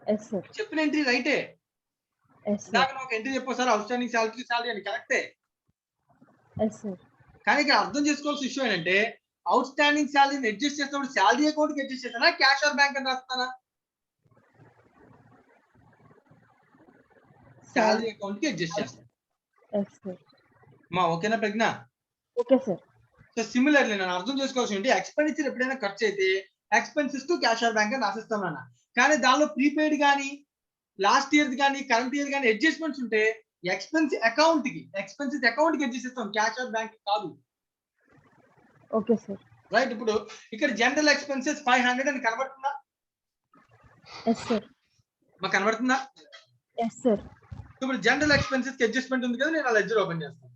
Yes, sir. చెప్పిన ఎంట్రీ రైటే. Yes, sir. నాకు ఒక ఎంట్రీ చెప్పు సార్, అవుట్ స్టాండింగ్ శాలరీ అని కరెక్టే. Yes, sir. కానీ ఇక్కడ అర్థం చేసుకోవాల్సిన విషయం ఏంటంటే అవుట్ స్టాండింగ్ శాలరీని అడ్జస్ట్ చేసినప్పుడు శాలరీ అకౌంట్ కి అడ్జస్ట్ చేస్తానా, క్యాష్ ఆర్ బ్యాంక్ అని రాస్తానా? శాలరీ అకౌంట్ కి అడ్జస్ట్ చేస్తాను. Yes, sir. మా ఓకేనా ప్రజ్ఞ? Okay, sir. సో సిమిలర్లీ నేను అర్థం చేసుకోవాల్సి ఏంటి, ఎక్స్పెండిచర్ ఎప్పుడైనా ఖర్చు అయితే expenses to cash or bank అని రాసిస్తామన్నా. కానీ దానిలో ప్రీపెయిడ్ కానీ లాస్ట్ ఇయర్ కానీ కరెంట్ ఇయర్ కానీ అడ్జస్ట్మెంట్స్ ఉంటే ఎక్స్పెన్సెస్ అకౌంట్ కి అడ్జస్ట్ చేస్తాం, క్యాష్ ఆర్ బ్యాంక్ కాదు. Okay, sir. రైట్. ఇప్పుడు ఇక్కడ జనరల్ ఎక్స్పెన్సెస్ 500 అని కనబడుతుందా? Yes, sir. మాకు కనబడుతుందా? Yes, sir. ఇప్పుడు జనరల్ ఎక్స్పెన్సెస్ కి అడ్జస్ట్మెంట్ ఉంది కదా, నేను ఆ లెడ్జర్ ఓపెన్ చేస్తాను.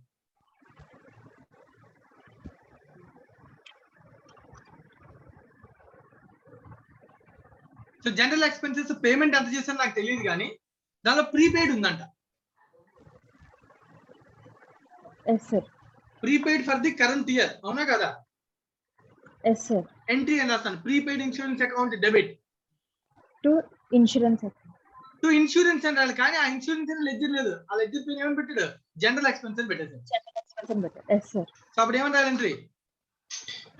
సో జనరల్ ఎక్స్పెన్సెస్ పేమెంట్ ఎంత చేశాను నాకు తెలియదు, కానీ దానిలో ప్రీపెయిడ్ ఉందంట. Yes, sir. Prepaid for the current year, అవునా కదా? Yes, sir. ఎంట్రీ అని రాస్తాను. Prepaid insurance account debit To insurance account. To insurance అని రాయాలి. కానీ ఆ ఇన్సూరెన్స్ అని లెడ్జర్ లేదు. ఆ లెడ్జర్ పేరు ఏమని పెట్టాడు? జనరల్ ఎక్స్పెన్స్ అని పెట్టేశాడు. General expense and better. Yes, sir. So అప్పుడు ఏమని రాయాలి entry?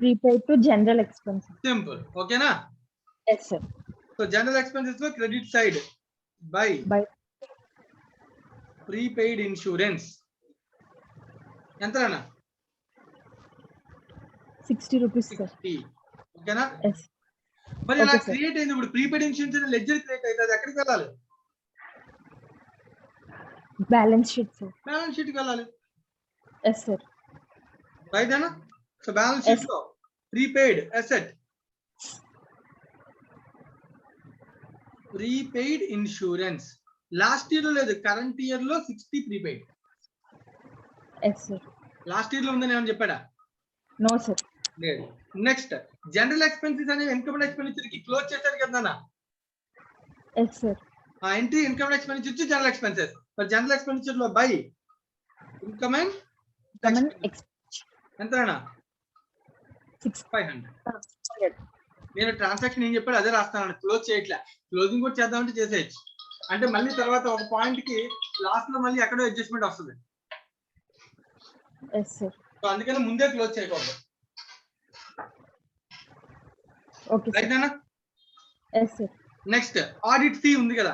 Prepaid to general expenses. Simple. ఓకేనా? Yes, sir. So general expenses లో credit side by By prepaid insurance ఎంతనా? 60 rupees, sir. 60. ఓకేనా? Yes. మరి Okay, ఇలా sir. క్రియేట్ అయింది. ఇప్పుడు ప్రీపెయిడ్ ఇన్సూరెన్స్ లెడ్జర్ క్రియేట్ అయితే అది ఎక్కడికి వెళ్ళాలి? Balance sheet, sir. Balance sheet కి వెళ్ళాలి. Yes, sir. రైట్ అనా? సో బ్యాలెన్స్ షీట్ లో prepaid asset, prepaid insurance last year లో లేదు, కరెంట్ ఇయర్ లో 60 prepaid. Yes, sir. Last year లో ఉందని ఏమని చెప్పాడా? No, sir. లేదు. నెక్స్ట్ జనరల్ ఎక్స్పెన్సెస్ అనేవి ఇన్కమ్ అండ్ ఎక్స్పెండిచర్ కి క్లోజ్ చేశారు కదా. Yes, sir. ఆ entry income and expenditure to general expenses. మరి జనరల్ ఎక్స్పెండిచర్ లో బై ఇన్కమ్ అండ్ Common ఎంతనా? 600. 500. నేను ట్రాన్సాక్షన్ ఏం చెప్పాడు అదే రాస్తాను. క్లోజ్ చేయట్లే. క్లోజింగ్ కూడా చేద్దామంటే చేసేయచ్చు. అంటే మళ్ళీ తర్వాత ఒక పాయింట్ కి లాస్ట్ లో మళ్ళీ ఎక్కడో అడ్జస్ట్మెంట్ వస్తుంది. Yes, sir. సో అందుకని ముందే క్లోజ్ చేయకూడదు. Okay, sir. రైట్ అన్నా? Yes, sir. Next audit fee ఉంది కదా.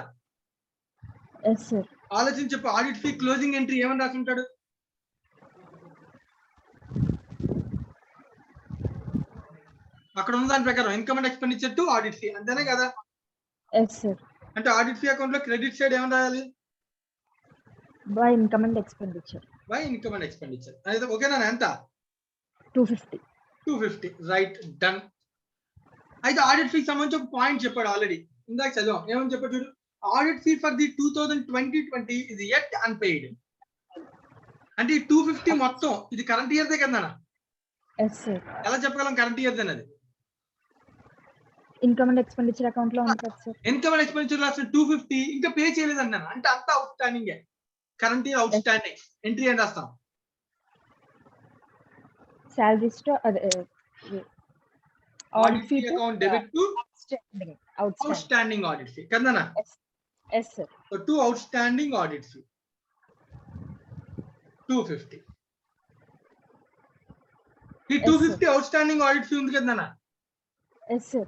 Yes, sir. ఆలోచించి చెప్పు. ఆడిట్ ఫీ క్లోజింగ్ ఎంట్రీ ఏమని రాసి ఉంటాడు? అక్కడ ఉన్న దాని ప్రకారం income and expenditure to audit fee, అంతేనే కదా? Yes, sir. అంటే ఆడిట్ ఫీ అకౌంట్ లో క్రెడిట్ సైడ్ ఏమని రాయాలి? By income and expenditure. By income and expenditure. అయితే ఓకేనా? ఎంత? 250. 250. Right, done. అయితే ఆడిట్ ఫీ సంబంధించి ఒక పాయింట్ చెప్పాడు ఆల్రెడీ, ఇందాక చదివాం. ఏమని చెప్పాడు చూడు. Audit fee for the 2020 is yet unpaid. అంటే ఈ 250 మొత్తం ఇది కరెంట్ ఇయర్ దే కదా? Yes, sir. ఎలా చెప్పగలం కరెంట్ ఇయర్ అనేది? Income and expenditure account లో ఉంది కదా, sir. ఇన్కమ్ అండ్ ఎక్స్పెండిచర్ రాసిన 250 ఇంకా పే చేయలేదు అన్నాను. అంటే అంతా out standing, current year out standing. Entry అని రాస్తాం. Salaries to audit fee account debit to outstanding. Out standing audit fee కదా? Yes, sir. So to out standing audit fee 250. ఈ 250 అవుట్ స్టాండింగ్ ఆడిట్ ఫీ ఉంది కదా? Yes, sir.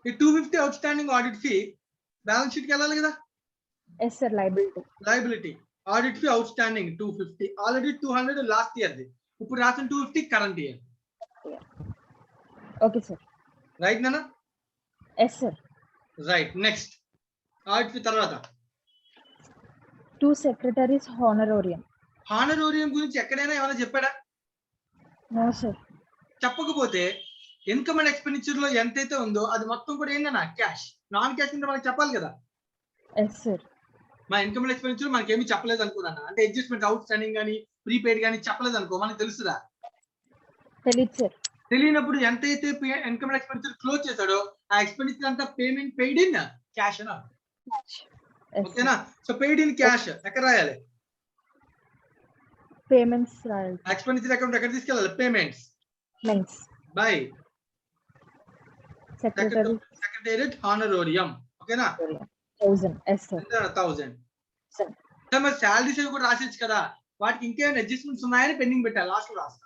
ఈ 250 out standing audit fee balance sheet కి వెళ్ళాలి కదా? Yes, sir. Liability. Liability audit fee out standing 250. Already 200 last year the. ఇప్పుడు రాసిన 250 current year. Okay, sir. Right నానా? Yes, sir. Right. Next audit fee తర్వాత 2 secretaries honorarium. Honorarium గురించి ఎక్కడైనా ఏమైనా చెప్పాడా? No, sir. చెప్పకపోతే ఇన్కమ్ అండ్ ఎక్స్పెండిచర్ లో ఎంతైతే ఉందో అది మొత్తం కూడా ఏంటన్నా క్యాష్. నాన్ క్యాష్ అంటే మనకి చెప్పాలి కదా. Yes sir. మా ఇన్కమ్ అండ్ ఎక్స్పెండిచర్ మనకి ఏమి చెప్పలేదు అనుకున్నా, అంటే అడ్జస్ట్మెంట్ అవుట్ స్టాండింగ్ కానీ ప్రీపెయిడ్ కానీ చెప్పలేదు అనుకో, మనకు తెలుసుదా? తెలియదు సార్. తెలియనప్పుడు ఎంతైతే ఇన్కమ్ అండ్ ఎక్స్పెండిచర్ క్లోజ్ చేశాడో ఆ ఎక్స్పెండిచర్ అంతా పేమెంట్ పెయిడ్ ఇన్ క్యాష్ అన్న. ఓకేనా? సో పెయిడ్ ఇన్ క్యాష్ ఎక్కడ రాయాలి? పేమెంట్స్ రాయాలి. ఎక్స్పెండిచర్ అకౌంట్ ఎక్కడ తీసుకెళ్ళాలి? Payments mains by secretary secretariat honorarium. ఓకేనా? 1000. Yes sir. 1000. సార్. మరి శాలరీస్ కూడా రాసేచ్చు కదా, వాటికి ఇంకేమైనా అడ్జస్ట్మెంట్స్ ఉన్నాయని పెండింగ్ పెట్టాలి. లాస్ట్ లో రాస్తా.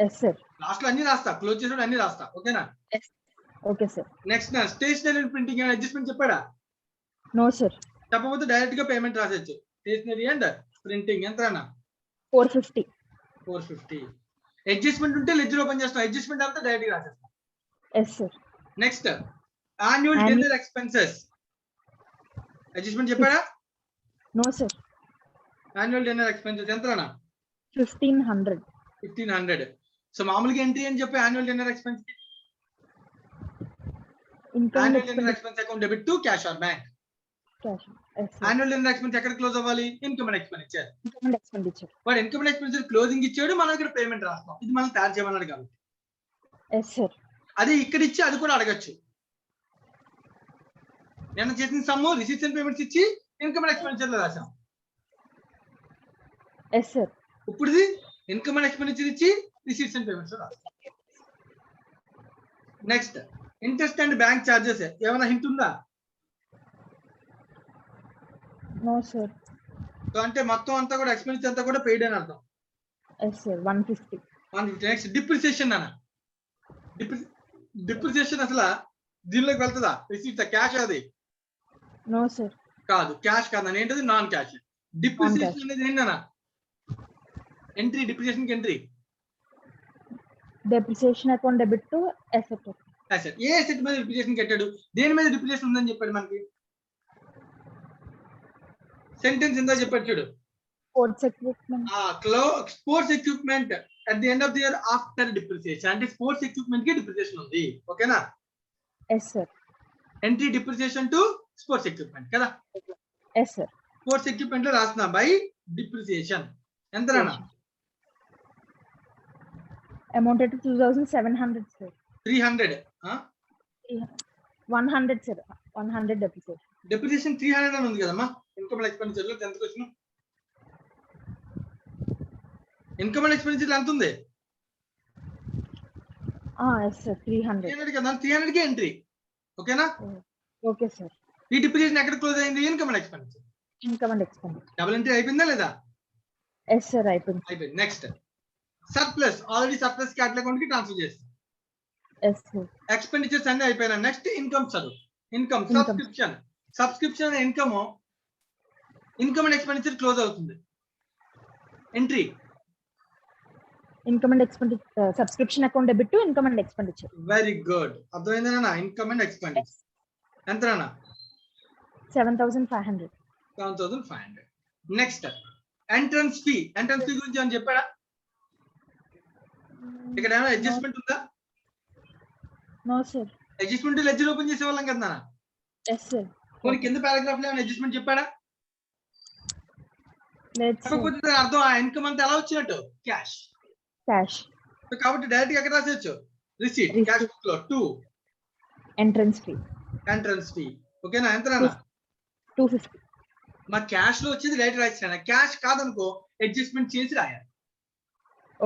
Yes sir. లాస్ట్ లో అన్ని రాస్తా, క్లోజ్ చేసి అన్ని రాస్తా. ఓకేనా? Okay sir. Next stationery and printing ఏమైనా అడ్జస్ట్మెంట్ చెప్పాడా? No sir. చెప్పకపోతే డైరెక్ట్ గా పేమెంట్ రాసేచ్చు. స్టేషనరీ అండ్ ప్రింటింగ్ ఎంత అన్న? 450. 450. అడ్జస్ట్మెంట్ ఉంటే లెడ్జర్ ఓపెన్ చేస్తాం, అడ్జస్ట్మెంట్ అంతా డైరెక్ట్ గా రాసేస్తాం. Yes sir. Next annual dinner expenses adjustment చెప్పాడా? No sir. Annual dinner expenses ఎంత అన్న? 1500. 1500. సో మామూలుగా ఎంట్రీ అని చెప్పి annual dinner expense, income annual dinner expense account debit to cash or bank. Cash. Yes sir. Annual dinner expense ఎక్కడ close అవ్వాలి? Income and expenditure. Income and expenditure. వాడు income and expenditure closing ఇచ్చాడు, మనం ఇక్కడ payment రాస్తాం. ఇది మనం తయారు చేయమన్నాడు కాబట్టి. Yes sir. అది ఇక్కడ ఇచ్చి అది కూడా అడగచ్చు. నేను చేసిన సమ్ము రిసీట్స్ అండ్ పేమెంట్స్ ఇచ్చి ఇన్కమ్ అండ్ ఎక్స్పెండిచర్ లో రాసాం. Yes sir. ఇప్పుడుది ఇన్కమ్ అండ్ ఎక్స్పెండిచర్ ఇచ్చి రిసీట్స్ అండ్ పేమెంట్స్ లో రాసాం. Next interest and bank charges ఏమైనా హింట్ ఉందా? No sir. సో అంటే మొత్తం అంతా కూడా ఎక్స్పెండిచర్ అంతా కూడా పెయిడ్ అని అర్థం. Yes sir. 150. నెక్స్ట్ డిప్రిసియేషన్ అన్న. డిప్రిసియేషన్ అసలు దీనిలోకి వెళ్తుందా? రిసీట్స్ క్యాష్ అది నో సార్. కాదు, క్యాష్ కాదు. ఏంటది? Non cash. డిప్రిసియేషన్ అనేది ఏంటన్నా? ఎంట్రీ డిప్రిసియేషన్ కి entry depreciation account debit to asset. Asset. ఏ అసెట్ మీద డిప్రిసియేషన్ కట్టాడు? దేని మీద డిప్రిసియేషన్ ఉందని చెప్పాడు మనకి? సెంటెన్స్ ఇందా చెప్పాడు చూడు. Sports equipment. Sports equipment at the end of the year after depreciation. అంటే స్పోర్ట్స్ ఎక్విప్మెంట్ కి డిప్రిసియేషన్ ఉంది. ఓకేనా? Yes sir. Entry depreciation to sports equipment కదా. Yes sir. స్పోర్ట్స్ ఎక్విప్మెంట్ లో రాస్తున్నా బై డిప్రిసియేషన్ ఎంత? Amounted to 2700 sir. 300. 100 sir. 100 depreciation. Depreciation 300 అని ఉంది కదమ్మా ఇన్కమ్ అండ్ ఎక్స్పెండిచర్ లో. 10th question income and expenditure ఎంత ఉంది? Yes sir. 300. 300 కదా. 300 కి ఎంట్రీ. ఓకేనా? Okay sir. ఈ డిప్రిసియేషన్ ఎక్కడ క్లోజ్ అయింది? Income and expenditure. Income and expenditure. Double entry అయిపోయిందా లేదా? Yes sir. అయిపోయింది. Next surplus. Already surplus capital account కి ట్రాన్స్ఫర్ చేస్తాం. Yes sir. ఎక్స్పెండిచర్స్ అన్ని అయిపోయినా. నెక్స్ట్ ఇన్కమ్ చదువు. Income subscription. Subscription income income and expenditure close అవుతుంది. Entry income and expenditure. Subscription account debit to income and expenditure. Very good. అర్థమైందా? Income and expenditure ఎంతనా? 7500. 7500. Next entrance fee. Entrance fee గురించి ఏమని చెప్పాడా? ఇక్కడ ఏమైనా adjustment ఉందా? No sir. Adjustment ledger open చేసే వాళ్ళం కదా. Yes sir. కొన్ని కింద పారాగ్రాఫ్ లో ఏమైనా అడ్జస్ట్మెంట్ చెప్పాడా? లెట్స్ కాకపోతే దాని అర్థం ఆ ఇన్కమ్ అంతా ఎలా వచ్చినట్టు? క్యాష్. క్యాష్. కాబట్టి డైరెక్ట్ గా ఎక్కడ రాసేయచ్చు? రిసీట్. క్యాష్ బుక్ లో 2 ఎంట్రన్స్ ఫీ. Entrance fee. ఓకేనా? ఎంత? 250. మా క్యాష్ లో వచ్చేది డైరెక్ట్ రాసిన. క్యాష్ కాదనుకో అడ్జస్ట్మెంట్ చేసి రాయాలి.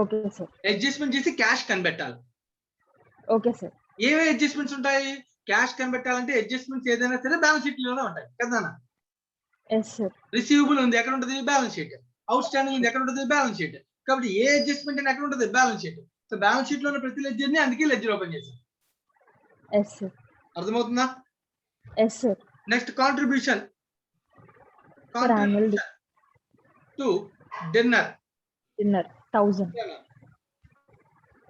Okay sir. అడ్జస్ట్మెంట్ చేసి క్యాష్ కనిపెట్టాలి. Okay sir. ఏమేమి అడ్జస్ట్మెంట్స్ ఉంటాయి? క్యాష్ కనిపెట్టాలంటే అడ్జస్ట్మెంట్స్ ఏదైనా సరే బ్యాలెన్స్ షీట్ లోనే ఉంటాయి కదా. Yes sir. రిసీవబుల్ ఉంది ఎక్కడ ఉంటుంది? Balance sheet. అవుట్ స్టాండింగ్ ఉంది ఎక్కడ ఉంటుంది? Balance sheet. కాబట్టి ఏ అడ్జస్ట్మెంట్ అని ఎక్కడ ఉంటుంది? Balance sheet. So balance sheet లో ఉన్న ప్రతి లెడ్జర్ ని అందుకే లెడ్జర్ ఓపెన్ చేశాం. Yes sir. అర్థమవుతుందా? Yes sir. Next contribution to dinner.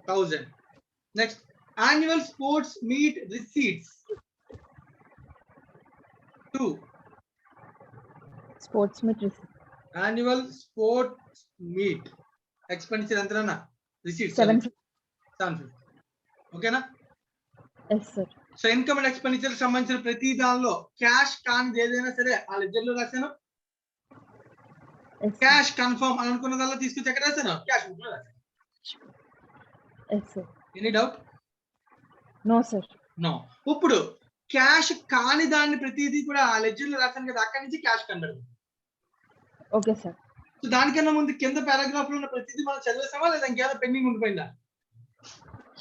1000. Next annual sports meet receipts to sports meet receipt. annual sports meet expenditure ఎంతనా? receipts 750. ఓకేనా? Yes sir. So income and expenditure సంబంధించిన ప్రతి దానిలో cash కానిది ఏదైనా సరే ఆ లెడ్జర్ లో రాశాను. క్యాష్ కన్ఫర్మ్ అని అనుకున్నదల్లా తీసుకొచ్చి ఎక్కడ రాశాను? క్యాష్ బుక్ లో రాశాను. Yes sir. Any doubt? No sir. No. ఇప్పుడు క్యాష్ కాని దాన్ని ప్రతిదీ కూడా ఆ లెడ్జర్ లో రాశాను కదా, అక్కడి నుంచి క్యాష్ కనబడదు. Okay sir. సో దానికన్నా ముందు కింద పారాగ్రాఫ్ లో ఉన్న ప్రతిదీ మనం చదివేసామా లేదా ఇంకేమైనా పెండింగ్ ఉండిపోయిందా?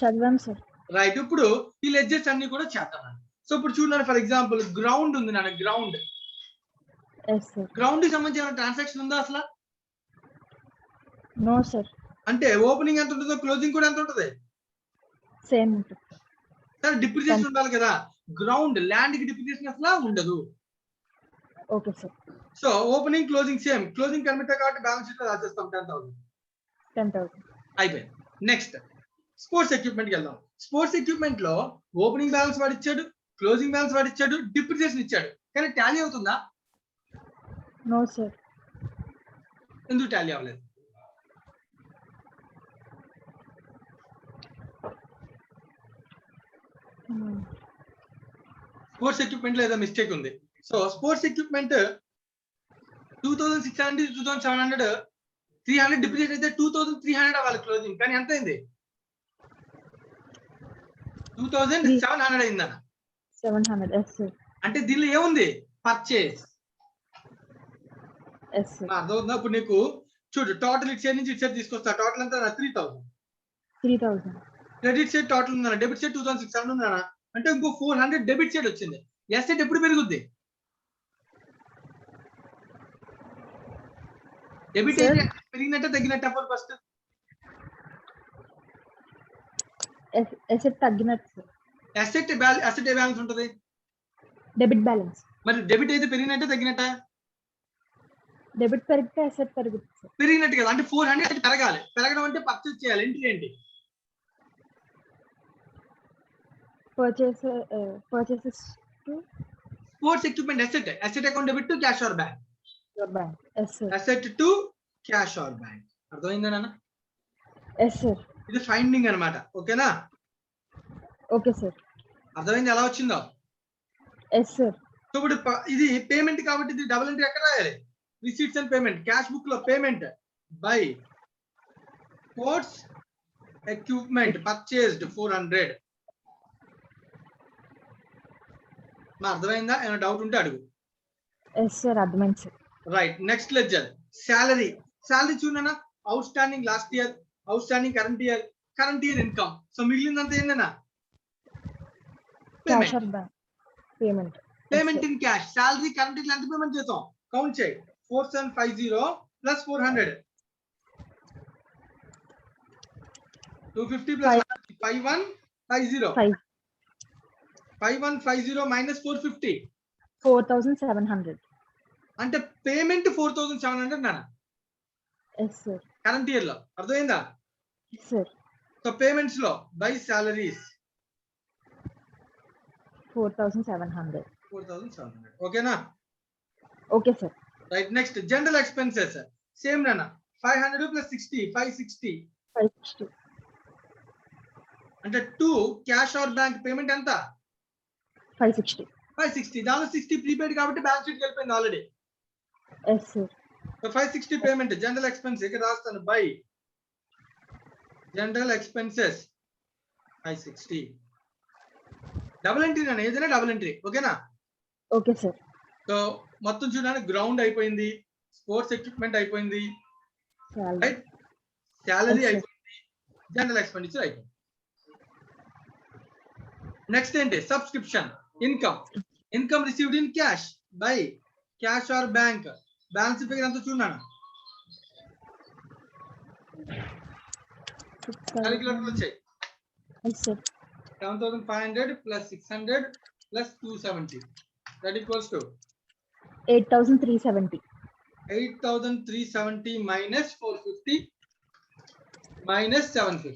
చదివాం సార్. రైట్. ఇప్పుడు ఈ లెడ్జర్స్ అన్ని కూడా చేద్దాం. సో ఇప్పుడు చూడండి, ఫర్ ఎగ్జాంపుల్ గ్రౌండ్ ఉంది నాన్న. Ground yes sir. గ్రౌండ్ కి సంబంధించిన ట్రాన్సాక్షన్ ఉందా అసలు? No sir. అంటే ఓపెనింగ్ ఎంత ఉంటుందో క్లోజింగ్ కూడా ఎంత ఉంటుంది? సేమ్ ఉంటుంది. సరే డిప్రిసియేషన్ ఉండాలి కదా. గ్రౌండ్ ల్యాండ్ కి డిప్రిసియేషన్ అసలు ఉండదు. Okay sir. So opening closing same. Closing కనిపెట్టా కాబట్టి బ్యాలెన్స్ షీట్ లో రాసేస్తాం 10,000. 10,000 అయిపోయింది. నెక్స్ట్ స్పోర్ట్స్ ఎక్విప్మెంట్ కి వెళ్దాం. స్పోర్ట్స్ ఎక్విప్మెంట్ లో ఓపెనింగ్ బ్యాలెన్స్ వాడు ఇచ్చాడు, క్లోజింగ్ బ్యాలెన్స్ వాడు ఇచ్చాడు, డిప్రిసియేషన్ ఇచ్చాడు. కానీ టాలీ అవుతుందా? No sir. ఎందుకు టాలీ అవ్వలేదు? స్పోర్ట్స్ ఎక్విప్మెంట్ లో ఏదో మిస్టేక్ ఉంది. సో స్పోర్ట్స్ ఎక్విప్మెంట్ 2,600 2,700 300 డిప్రిసియేట్ అయితే 2,300 అవ్వాలి క్లోజింగ్. కానీ ఎంత అయింది? 2,700 అయిందా? 700. Yes sir. అంటే దీనిలో ఏముంది? పర్చేస్. Yes sir. అర్థమవుతుందా? ఇప్పుడు నీకు చూడు, టోటల్ ఇటు సైడ్ నుంచి ఇటు సైడ్ తీసుకొస్తా. టోటల్ ఎంత? 3,000. 3,000. క్రెడిట్ సైడ్ టోటల్ ఉందా? డెబిట్ సైడ్ 2,600 ఉందా? అంటే ఇంకో 400 డెబిట్ సైడ్ వచ్చింది. ఎసెట్ ఎప్పుడు పెరుగుద్ది? డెబిట్ అయితే పెరిగినట్టే తగ్గినట్టు అప్పుడు ఫస్ట్ ఎసెట్ తగ్గినట్టు సార్. అసెట్ ఏ బ్యాలెన్స్ ఉంటుంది? Debit balance. మరి డెబిట్ అయితే పెరిగినట్టే తగ్గినట్ట? డెబిట్ పెరిగితే ఎసెట్ పెరుగుతుంది సార్. పెరిగినట్టు కదా. అంటే 400 పెరగాలి. పెరగడం అంటే పర్చేస్ చేయాలి. ఎంట్రీ ఏంటి? Purchases to sports equipment asset. Asset account debit to cash or bank. Your bank. Yes sir. Asset to cash or bank. అర్థమైందా నాన్న? Yes sir. ఇది ఫైండింగ్ అన్నమాట. ఓకేనా? Okay sir. అర్థమైంది ఎలా వచ్చిందో? Yes sir. సో ఇప్పుడు ఇది పేమెంట్ కాబట్టి ఇది డబుల్ ఎంట్రీ ఎక్కడ రాయాలి? Receipts and payment. Cash book లో payment by sports equipment purchased 400. మా అర్థమైందా? ఏమైనా డౌట్ ఉంటే అడుగు. Yes sir. అర్థమైంది sir. Right. Next ledger salary. Salary చూడనా? Outstanding last year, outstanding current year income. So మిగిలినంత ఏంటన్నా? Cash or bank payment. Payment in cash. Salary current year ఎంత పేమెంట్ చేస్తాం? కౌంట్ చేయి. 4750 plus 400 250 plus 5150 5150 minus 450 4,700. అంటే payment 4,700 నాన్న yes sir. Current year లో. అర్థమైందా? Yes sir. సో పేమెంట్స్ లో బై సాలరీస్ 4,700. 4,700. ఓకేనా? Okay sir. Right. Next general expenses same నాన్న. 500 ప్లస్ 60 560. 560. అంటే 2 క్యాష్ ఆర్ బ్యాంక్ పేమెంట్ ఎంత? 560. 560. దానిలో 60 ప్రీపెయిడ్ కాబట్టి బ్యాలెన్స్ షీట్ వెళ్ళిపోయింది already. Yes sir. So 560 payment general expense. ఇక్కడ రాస్తాను by general expenses 560. Double entry నాన్న. ఏదైనా డబుల్ ఎంట్రీ. ఓకేనా? Okay sir. సో మొత్తం చూడడానికి గ్రౌండ్ అయిపోయింది, స్పోర్ట్స్ ఎక్విప్మెంట్ అయిపోయింది, రైట్? సాలరీ అయిపోయింది, జనరల్ ఎక్స్పెండిచర్ అయిపోయింది. నెక్స్ట్ ఏంటి? Subscription income. Income received in cash by cash or bank. Balance figure ఎంత చూడనా? క్యాలిక్యులేటర్ వచ్చాయి. 7,500 plus 600 plus 270 that equals to 8,370. 8,370 minus 450 minus 750.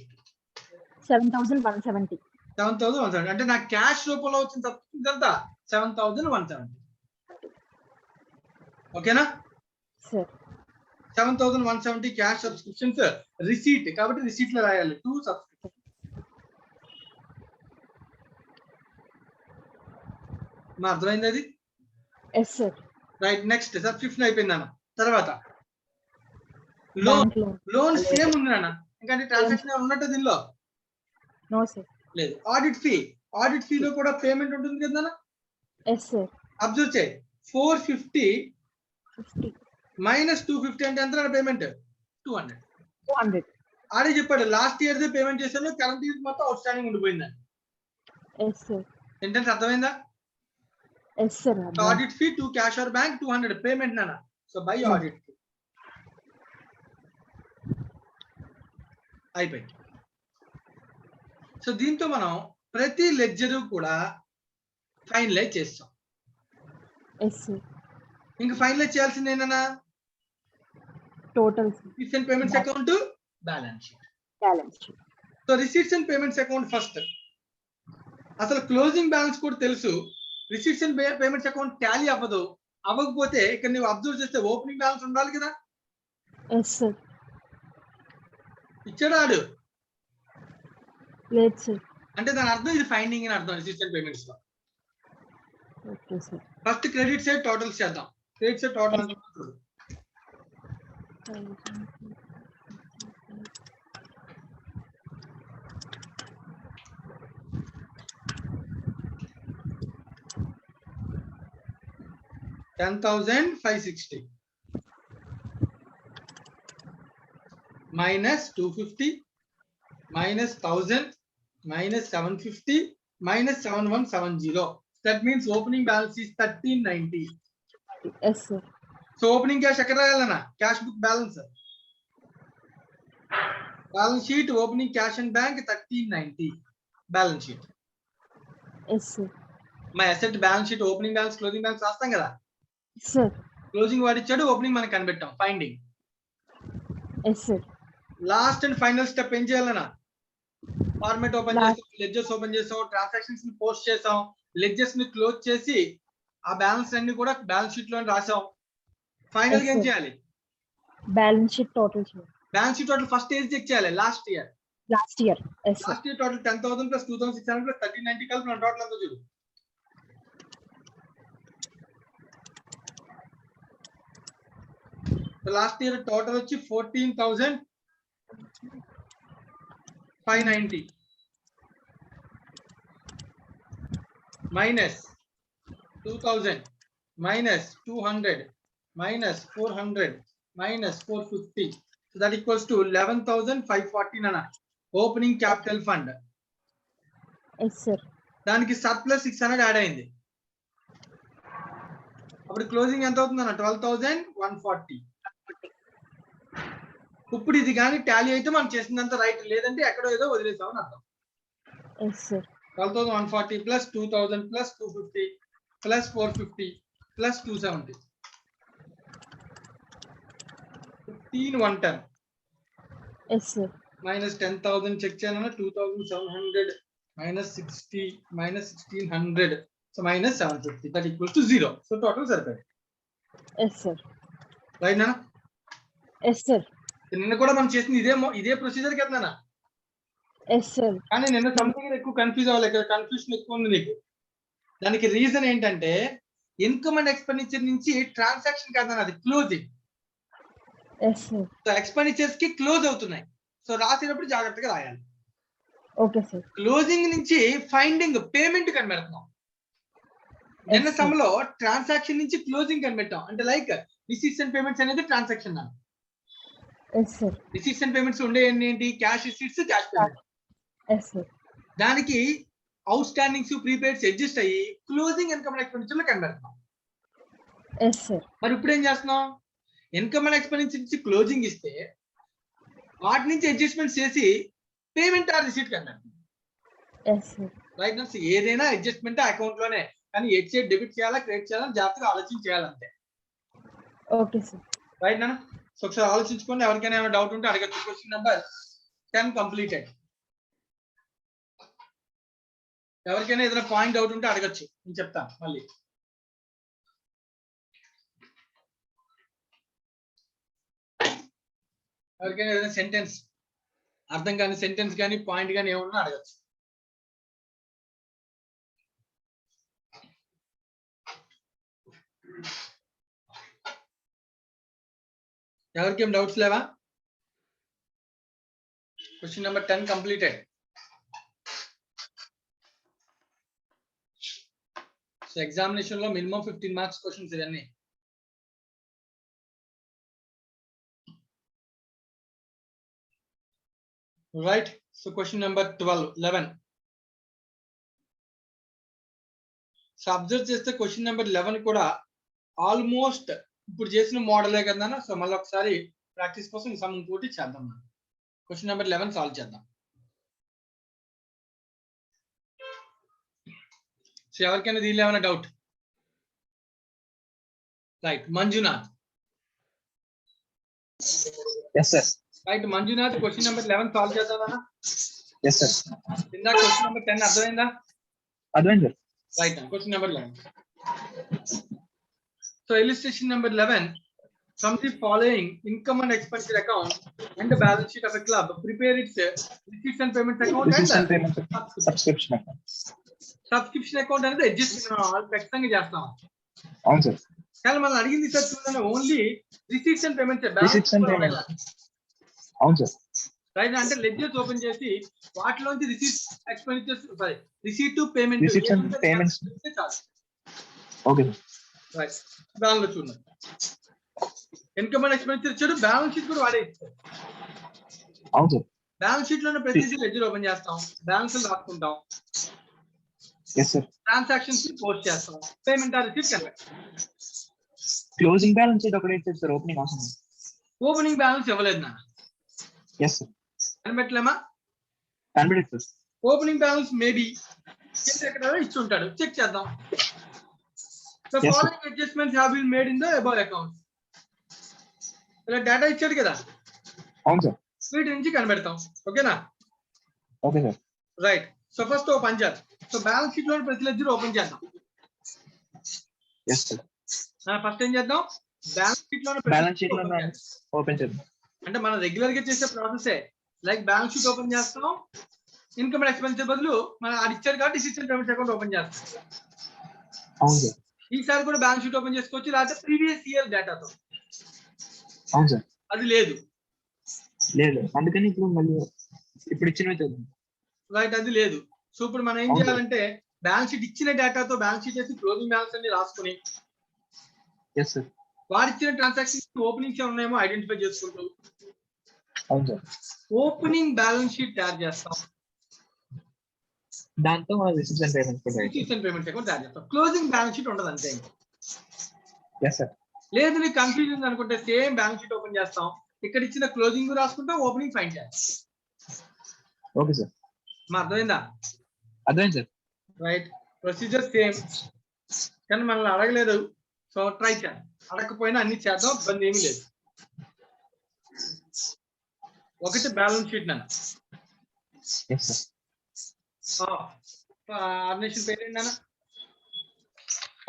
7,170. 7,170. అంటే నా క్యాష్ రూపంలో వచ్చిన సబ్స్క్రిప్షన్ ఎంత? 7,170. ఓకేనా? సార్. 7,170 cash subscriptions. రిసీట్ కాబట్టి రిసీట్ లో రాయాలి 2 సబ్స్క్రిప్షన్. మా అర్థమైంది అది? Yes, sir. Right, next subscription అయిపోయిందన్న. తర్వాత loan. Bank loan. Loan same ఉంది అన్న, ఇంకా ట్రాన్సాక్షన్ ఉన్నట్టు దీనిలో No, sir. లేదు. ఆడిట్ ఫీ, ఆడిట్ ఫీలో కూడా పేమెంట్ ఉంటుంది కదా. Yes, sir. అబ్జర్వ్ చేయి, 450 50. మైనస్ 250 అంటే ఎంత పేమెంట్? 200. 200. ఆడే చెప్పాడు లాస్ట్ ఇయర్ దే పేమెంట్ చేశాను, కరెంట్ ఇయర్ మొత్తం అవుట్ స్టాండింగ్ ఉండిపోయిందని. Yes, sir. సెంటెన్స్ అర్థమైందా? Yes, sir. Audit fee to cash or bank 200 payment నాన్న. సో బై ఆడిట్ ఫీ అయిపోయింది. సో దీంతో మనం ప్రతి లెడ్జర్ కూడా ఫైనలైజ్ చేస్తాం. Yes, sir. ఇంకా ఫైనలైజ్ చేయాల్సింది ఏంటన్నా? Total, sir. Receipts and payments account, balance sheet. Balance sheet. So receipts and payments account first. అసలు క్లోజింగ్ బ్యాలెన్స్ కూడా తెలుసు, receipts and payments account Tally అవ్వదు. అవ్వకపోతే ఇక్కడ నువ్వు అబ్జర్వ్ చేస్తే ఓపెనింగ్ బ్యాలెన్స్ ఉండాలి కదా. Yes, sir. ఇచ్చాడు Late, sir. అంటే దాని అర్థం ఇది ఫైండింగ్ అని అర్థం. రిసీట్స్ అండ్ పేమెంట్స్ లో Okay, sir. First credit side totals చేద్దాం. Credit side total $10,560 minus 250 minus 1000 minus 750 minus 7170. That means opening balance is 1390. Yes, sir. So opening cash ఎక్కడ రాయాలన్నా? Cash book balance. Balance sheet opening cash and bank 1390. Balance sheet. Yes, sir. మా asset balance sheet opening balance closing balance రాస్తాం కదా. Sir. Closing వాడు ఇచ్చాడు, opening మనం కనిపెట్టాం, finding. Yes, sir. Last and final step ఏం చేయాలన్నా? ఫార్మేట్ ఓపెన్ చేసాం, లెడ్జర్స్ ఓపెన్ చేసాం, ట్రాన్సాక్షన్స్ ని పోస్ట్ చేసాం, లెడ్జర్స్ ని క్లోజ్ చేసి ఆ బ్యాలెన్స్ అన్ని కూడా బ్యాలెన్స్ షీట్ లో రాసాం. ఫైనల్ గా ఏం చేయాలి? Balance sheet total, sir. Balance sheet total first ఏజ్ చెక్ చేయాలి. Last year Last year. Yes, sir. Last year total 10,000 plus 2,600 plus 1390 కలిపి మన టోటల్ అంతా చూడు. లాస్ట్ ఇయర్ టోటల్ వచ్చి 14,590 minus 2,000 minus 200 minus 400 minus 450. So that equals to 11,514 అన్న opening capital fund. Yes, sir. దానికి surplus 600 add అయింది. అప్పుడు క్లోజింగ్ ఎంత అవుతుంది అన్న? 12,140. ఇప్పుడు ఇది కానీ టాలీ అయితే మనం చేసిందంత రైట్, లేదంటే ఎక్కడో ఏదో వదిలేసామని అర్థం. Yes, sir. 12,140 plus 2,000 plus 250 plus 450 plus 270 15,110 Yes, sir. Minus 10,000 check చేయాలన్నా 2,700 minus 60 minus 1,600 so minus 750 that equals to 0. So total సరిపోయింది. Yes, sir. రైట్ నా? Yes, sir. నిన్న కూడా మనం చేసింది ఇదే ప్రొసీజర్ కదా. Yes, sir. కానీ నిన్న సంథింగ్ ఎక్కువ కన్ఫ్యూజ్ అవ్వాలి, ఇక్కడ కన్ఫ్యూజన్ ఎక్కువ ఉంది నీకు. దానికి రీజన్ ఏంటంటే ఇన్కమ్ అండ్ ఎక్స్పెండిచర్ నుంచి ట్రాన్సాక్షన్ కాదన్న, అది closing. Yes, sir. So expenditures కి క్లోజ్ అవుతున్నాయి. సో రాసేటప్పుడు జాగ్రత్తగా రాయాలి. Okay, sir. క్లోజింగ్ నుంచి ఫైండింగ్ పేమెంట్ కనిపెడుతున్నాం. నిన్న Yes, sir. సమలో ట్రాన్సాక్షన్ నుంచి క్లోజింగ్ కనిపెట్టాం. అంటే లైక్ రిసీట్స్ అండ్ పేమెంట్స్ అనేది transaction. Yes, sir. Receipts and payments ఉండే ఏంటి? Cash receipts, cash payment. Yes, sir. దానికి అవుట్ స్టాండింగ్స్, ప్రీపెయిడ్స్ అడ్జస్ట్ అయ్యి క్లోజింగ్ ఇన్కమ్ అండ్ ఎక్స్పెండిచర్ లో కనిపెడుతున్నాం. Yes, sir. మరి ఇప్పుడు ఏం చేస్తున్నాం? ఇన్కమ్ అండ్ ఎక్స్పెండిచర్ నుంచి క్లోజింగ్ ఇస్తే వాటి నుంచి అడ్జస్ట్మెంట్ చేసి పేమెంట్ ఆర్ రిసీట్ కనిపెడుతున్నాం. Yes, sir. రైట్ నర్స్, ఏదైనా అడ్జస్ట్మెంట్ అకౌంట్ లోనే, కానీ ఎట్ సైడ్ డెబిట్ చేయాలా క్రెడిట్ చేయాలని జాగ్రత్తగా ఆలోచించి చేయాలంటే. Okay, sir. రైట్ నాన్న? సో ఒకసారి ఆలోచించుకోండి. ఎవరికైనా ఏమైనా డౌట్ ఉంటే అడగచ్చు. Question number 10 completed. ఎవరికైనా ఏదైనా పాయింట్ డౌట్ ఉంటే అడగచ్చు, నేను చెప్తాను మళ్ళీ. ఎవరికైనా ఏదైనా సెంటెన్స్ అర్థం కాని సెంటెన్స్ కానీ పాయింట్ కానీ ఏమన్నా అడగచ్చు. ఎవరికేం డౌట్స్ లేవా? Question number 10 completed. So examination లో మినిమం 15 మార్క్స్ క్వశ్చన్స్ ఇవన్నీ. Right. So question number 11. So observe చేస్తే క్వశ్చన్ నెంబర్ 11 కూడా ఆల్మోస్ట్ ఇప్పుడు చేసిన మోడలే కదా. సో మళ్ళీ ఒకసారి ప్రాక్టీస్ కోసం ఈ సమ్ ఇంకోటి చేద్దాం. మనం క్వశ్చన్ నెంబర్ 11 సాల్వ్ చేద్దాం. సో ఎవరికైనా దీనిలో ఏమైనా doubt? Right, Manjunath. Yes, sir. Right Manjunath, question number 11 solve చేద్దామా? Yes, sir. ఇందాక క్వశ్చన్ నెంబర్ 10 అర్థమైందా? Adventure. Right, question number 11. So illustration number 11. From the following income and expenditure account and the balance sheet of a club, prepare its receipts and payments account Receipts and and payment subscription account. subscription account అనేది adjust ఖచ్చితంగా చేస్తాం. అవును sir. కానీ మనం అడిగింది sir చూడండి, only receipts and payments. Receipts and payments. అవును sir. Right, అంటే లెడ్జర్స్ ఓపెన్ చేసి వాటిలోంచి receipt expenditures sorry receipt to payment Receipts and payments. చాలు. Okay sir. రైట్, దానిలో చూడండి ఇన్కమ్ అండ్ ఎక్స్పెండిచర్ ఇచ్చాడు, బ్యాలెన్స్ షీట్ కూడా వాడే ఇచ్చాడు. అవును సార్. బ్యాలెన్స్ షీట్ లోనే ప్రతిదీ లెడ్జర్ ఓపెన్ చేస్తాం, బ్యాలెన్స్ రాసుకుంటాం, ఎస్ సార్. ట్రాన్సాక్షన్స్ పోస్ట్ చేస్తాం, payment or receipt convert. Closing balance sheet ఒకటే ఇచ్చారు సార్, ఓపెనింగ్ అవసరం. ఓపెనింగ్ బ్యాలెన్స్ ఇవ్వలేదు నా ఎస్ సార్. కనిపెట్టలేమా? కనిపెట్టలేదు సార్. ఓపెనింగ్ బ్యాలెన్స్ మేబీ ఎక్కడ ఇచ్చి ఉంటాడు, చెక్ చేద్దాం. The Yes, following adjustments have been made in the above accounts. ఇలా డేటా ఇచ్చాడు కదా, అవును సార్. వీటి నుంచి కనిపెడతాం. ఓకేనా? Okay sir. Right. So first ఓ పని చేద్దాం. సో బ్యాలెన్స్ షీట్ లో ప్రతి లెడ్జర్ ఓపెన్ చేద్దాం. Yes sir. ఫస్ట్ ఏం చేద్దాం, బ్యాలెన్స్ షీట్ లో బ్యాలెన్స్ షీట్ లో ఓపెన్ చేద్దాం. అంటే మనం రెగ్యులర్ గా చేసే ప్రాసెసే. లైక్ బ్యాలెన్స్ షీట్ ఓపెన్ చేస్తాం, ఇన్కమ్ అండ్ ఎక్స్పెన్సెస్ బదులు మనం అది ఇచ్చారు కాబట్టి receipts and payments account open చేస్తాం. అవును సార్. ఈసారి కూడా బ్యాలెన్స్ షీట్ ఓపెన్ చేసుకోవచ్చు, లేకపోతే ప్రీవియస్ ఇయర్ డేటాతో. అవును సార్. అది లేదు. లేదు, అందుకని ఇప్పుడు మళ్ళీ ఇప్పుడు ఇచ్చినవి చేద్దాం. రైట్, అది లేదు. సో ఇప్పుడు మనం ఏం చేయాలంటే బ్యాలెన్స్ షీట్ ఇచ్చిన డేటాతో బ్యాలెన్స్ షీట్ వేసి క్లోజింగ్ బ్యాలెన్స్ అన్ని రాసుకుని ఎస్ సార్. వాడు ఇచ్చిన ట్రాన్సాక్షన్ ఓపెనింగ్స్ ఉన్నాయేమో ఐడెంటిఫై చేసుకుంటూ అవును సార్. ఓపెనింగ్ బ్యాలెన్స్ షీట్ తయారు చేస్తాం. దాంతో మన రిసీప్ట్స్ అండ్ పేమెంట్స్ కూడా రిసీట్స్ అండ్ పేమెంట్స్ అకౌంట్ తయారు చేస్తాం. క్లోజింగ్ బ్యాలెన్స్ షీట్ ఉండదు అంతే. Yes sir. లేదు నీకు కన్ఫ్యూజన్ అనుకుంటే సేమ్ బ్యాలెన్స్ షీట్ ఓపెన్ చేస్తాం, ఇక్కడ ఇచ్చిన క్లోజింగ్ రాసుకుంటాం, ఓపెనింగ్ ఫైండ్ చేస్తాం. Okay sir. మా అర్థమైందా? అర్థమైంది సార్. రైట్, ప్రొసీజర్ సేమ్, కానీ మనల్ని అడగలేదు. సో ట్రై చేయాలి, అడగకపోయినా అన్ని చేద్దాం, ఇబ్బంది ఏమీ లేదు. ఒకటి బ్యాలెన్స్ షీట్ నన్ను ఎస్ సార్. ఆర్గనైజేషన్ పేరు ఏంటన్నా?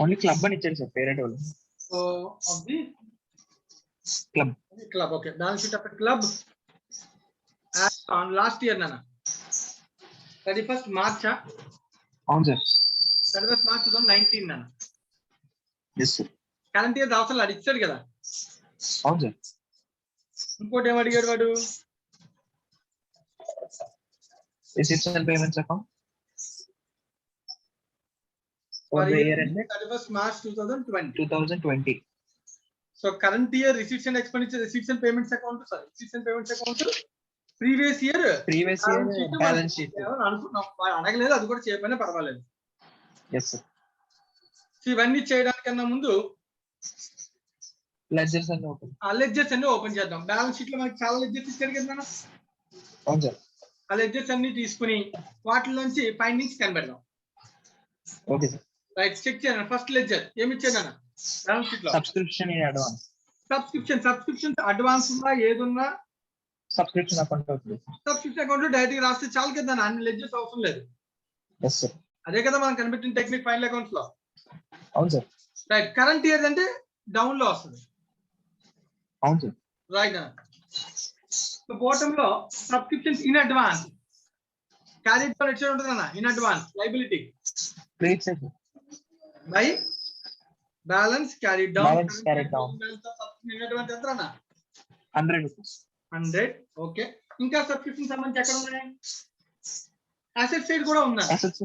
ఓన్లీ క్లబ్ అని ఇచ్చారు సార్, పేరెంట్ వాళ్ళు. So of the club. Club. Okay, balance sheet of club on last year నాన్న 31st March. అవును సార్. 31st March 2019 నాన్న. Yes sir. కరెంట్ ఇయర్ అవసరం అది ఇచ్చాడు కదా. అవును సార్. ఇంకోటి ఏం అడిగాడు వాడు? Receipts and payments account for the year ended 31st March 2020. So current year receipts and expenditure, receipts and payments account, sorry, receipts and payments account, previous year balance sheet. అనుకున్నాం, అడగలేదు, అది కూడా చేయకపోయినా పర్వాలేదు. Yes sir. ఇవన్నీ చేయడానికన్నా ముందు ledgers అన్ని open. ఆ లెడ్జర్స్ అన్ని ఓపెన్ చేద్దాం. బ్యాలెన్స్ షీట్ లో మనకి చాలా లెడ్జర్స్ ఇచ్చారు కదా. అవును సార్. ఆ లెడ్జర్స్ అన్ని తీసుకుని వాటిలోంచి ఫైండింగ్స్ కనిపెడదాం. Okay sir. రైట్, చెక్ చేయండి. ఫస్ట్ లెడ్జర్ ఏమి ఇచ్చాను బ్యాలెన్స్ షీట్ లో? Subscription in advance. Subscription advance ఉన్నా ఏదున్నా సబ్స్క్రిప్షన్ అకౌంట్ అవుతుంది. సబ్స్క్రిప్షన్ అకౌంట్ డైరెక్ట్ రాస్తే చాలు కదా, అన్ని లెడ్జర్స్ అవసరం లేదు. Yes sir. అదే కదా మనం కనిపెట్టిన టెక్నిక్ ఫైనల్ అకౌంట్స్ లో. అవును సార్. రైట్, కరెంట్ ఇయర్ అంటే డౌన్ లో వస్తుంది. అవును సార్. రైట్, సో బాటమ్ లో subscriptions in advance carried for exchange ఉంటుందన్న. In advance liability credit side by balance carried down. Balance carried down. In advance ఎంతనా? 100 rupees. 100. Okay, ఇంకా subscription సంబంధించి ఎక్కడ ఉన్నాయి? అసెట్ సైడ్ కూడా ఉందా? Assets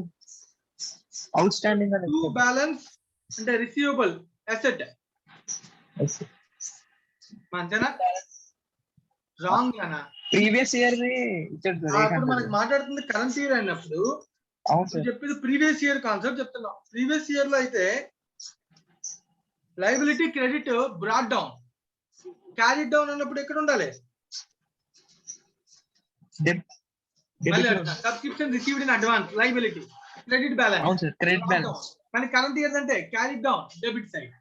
outstanding అని టు బ్యాలెన్స్ అంటే రిసీవబుల్ అసెట్ Yes, sir. అంతేనా? రాంగ్ అనా? ప్రీవియస్ ఇయర్ ని ఇచ్చాడు సార్ అప్పుడు మనకి మాట్లాడుతుంది కరెంట్ ఇయర్ అయినప్పుడు అవును సార్. చెప్పేది ప్రీవియస్ ఇయర్ కాన్సెప్ట్ చెప్తున్నాం. ప్రీవియస్ ఇయర్ లో అయితే liability credit brought down, carry down అన్నప్పుడు ఎక్కడ ఉండాలి? Subscription received in advance liability credit balance. అవును సార్, క్రెడిట్ బ్యాలెన్స్. కానీ కరెంట్ ఇయర్ అంటే carry down debit side.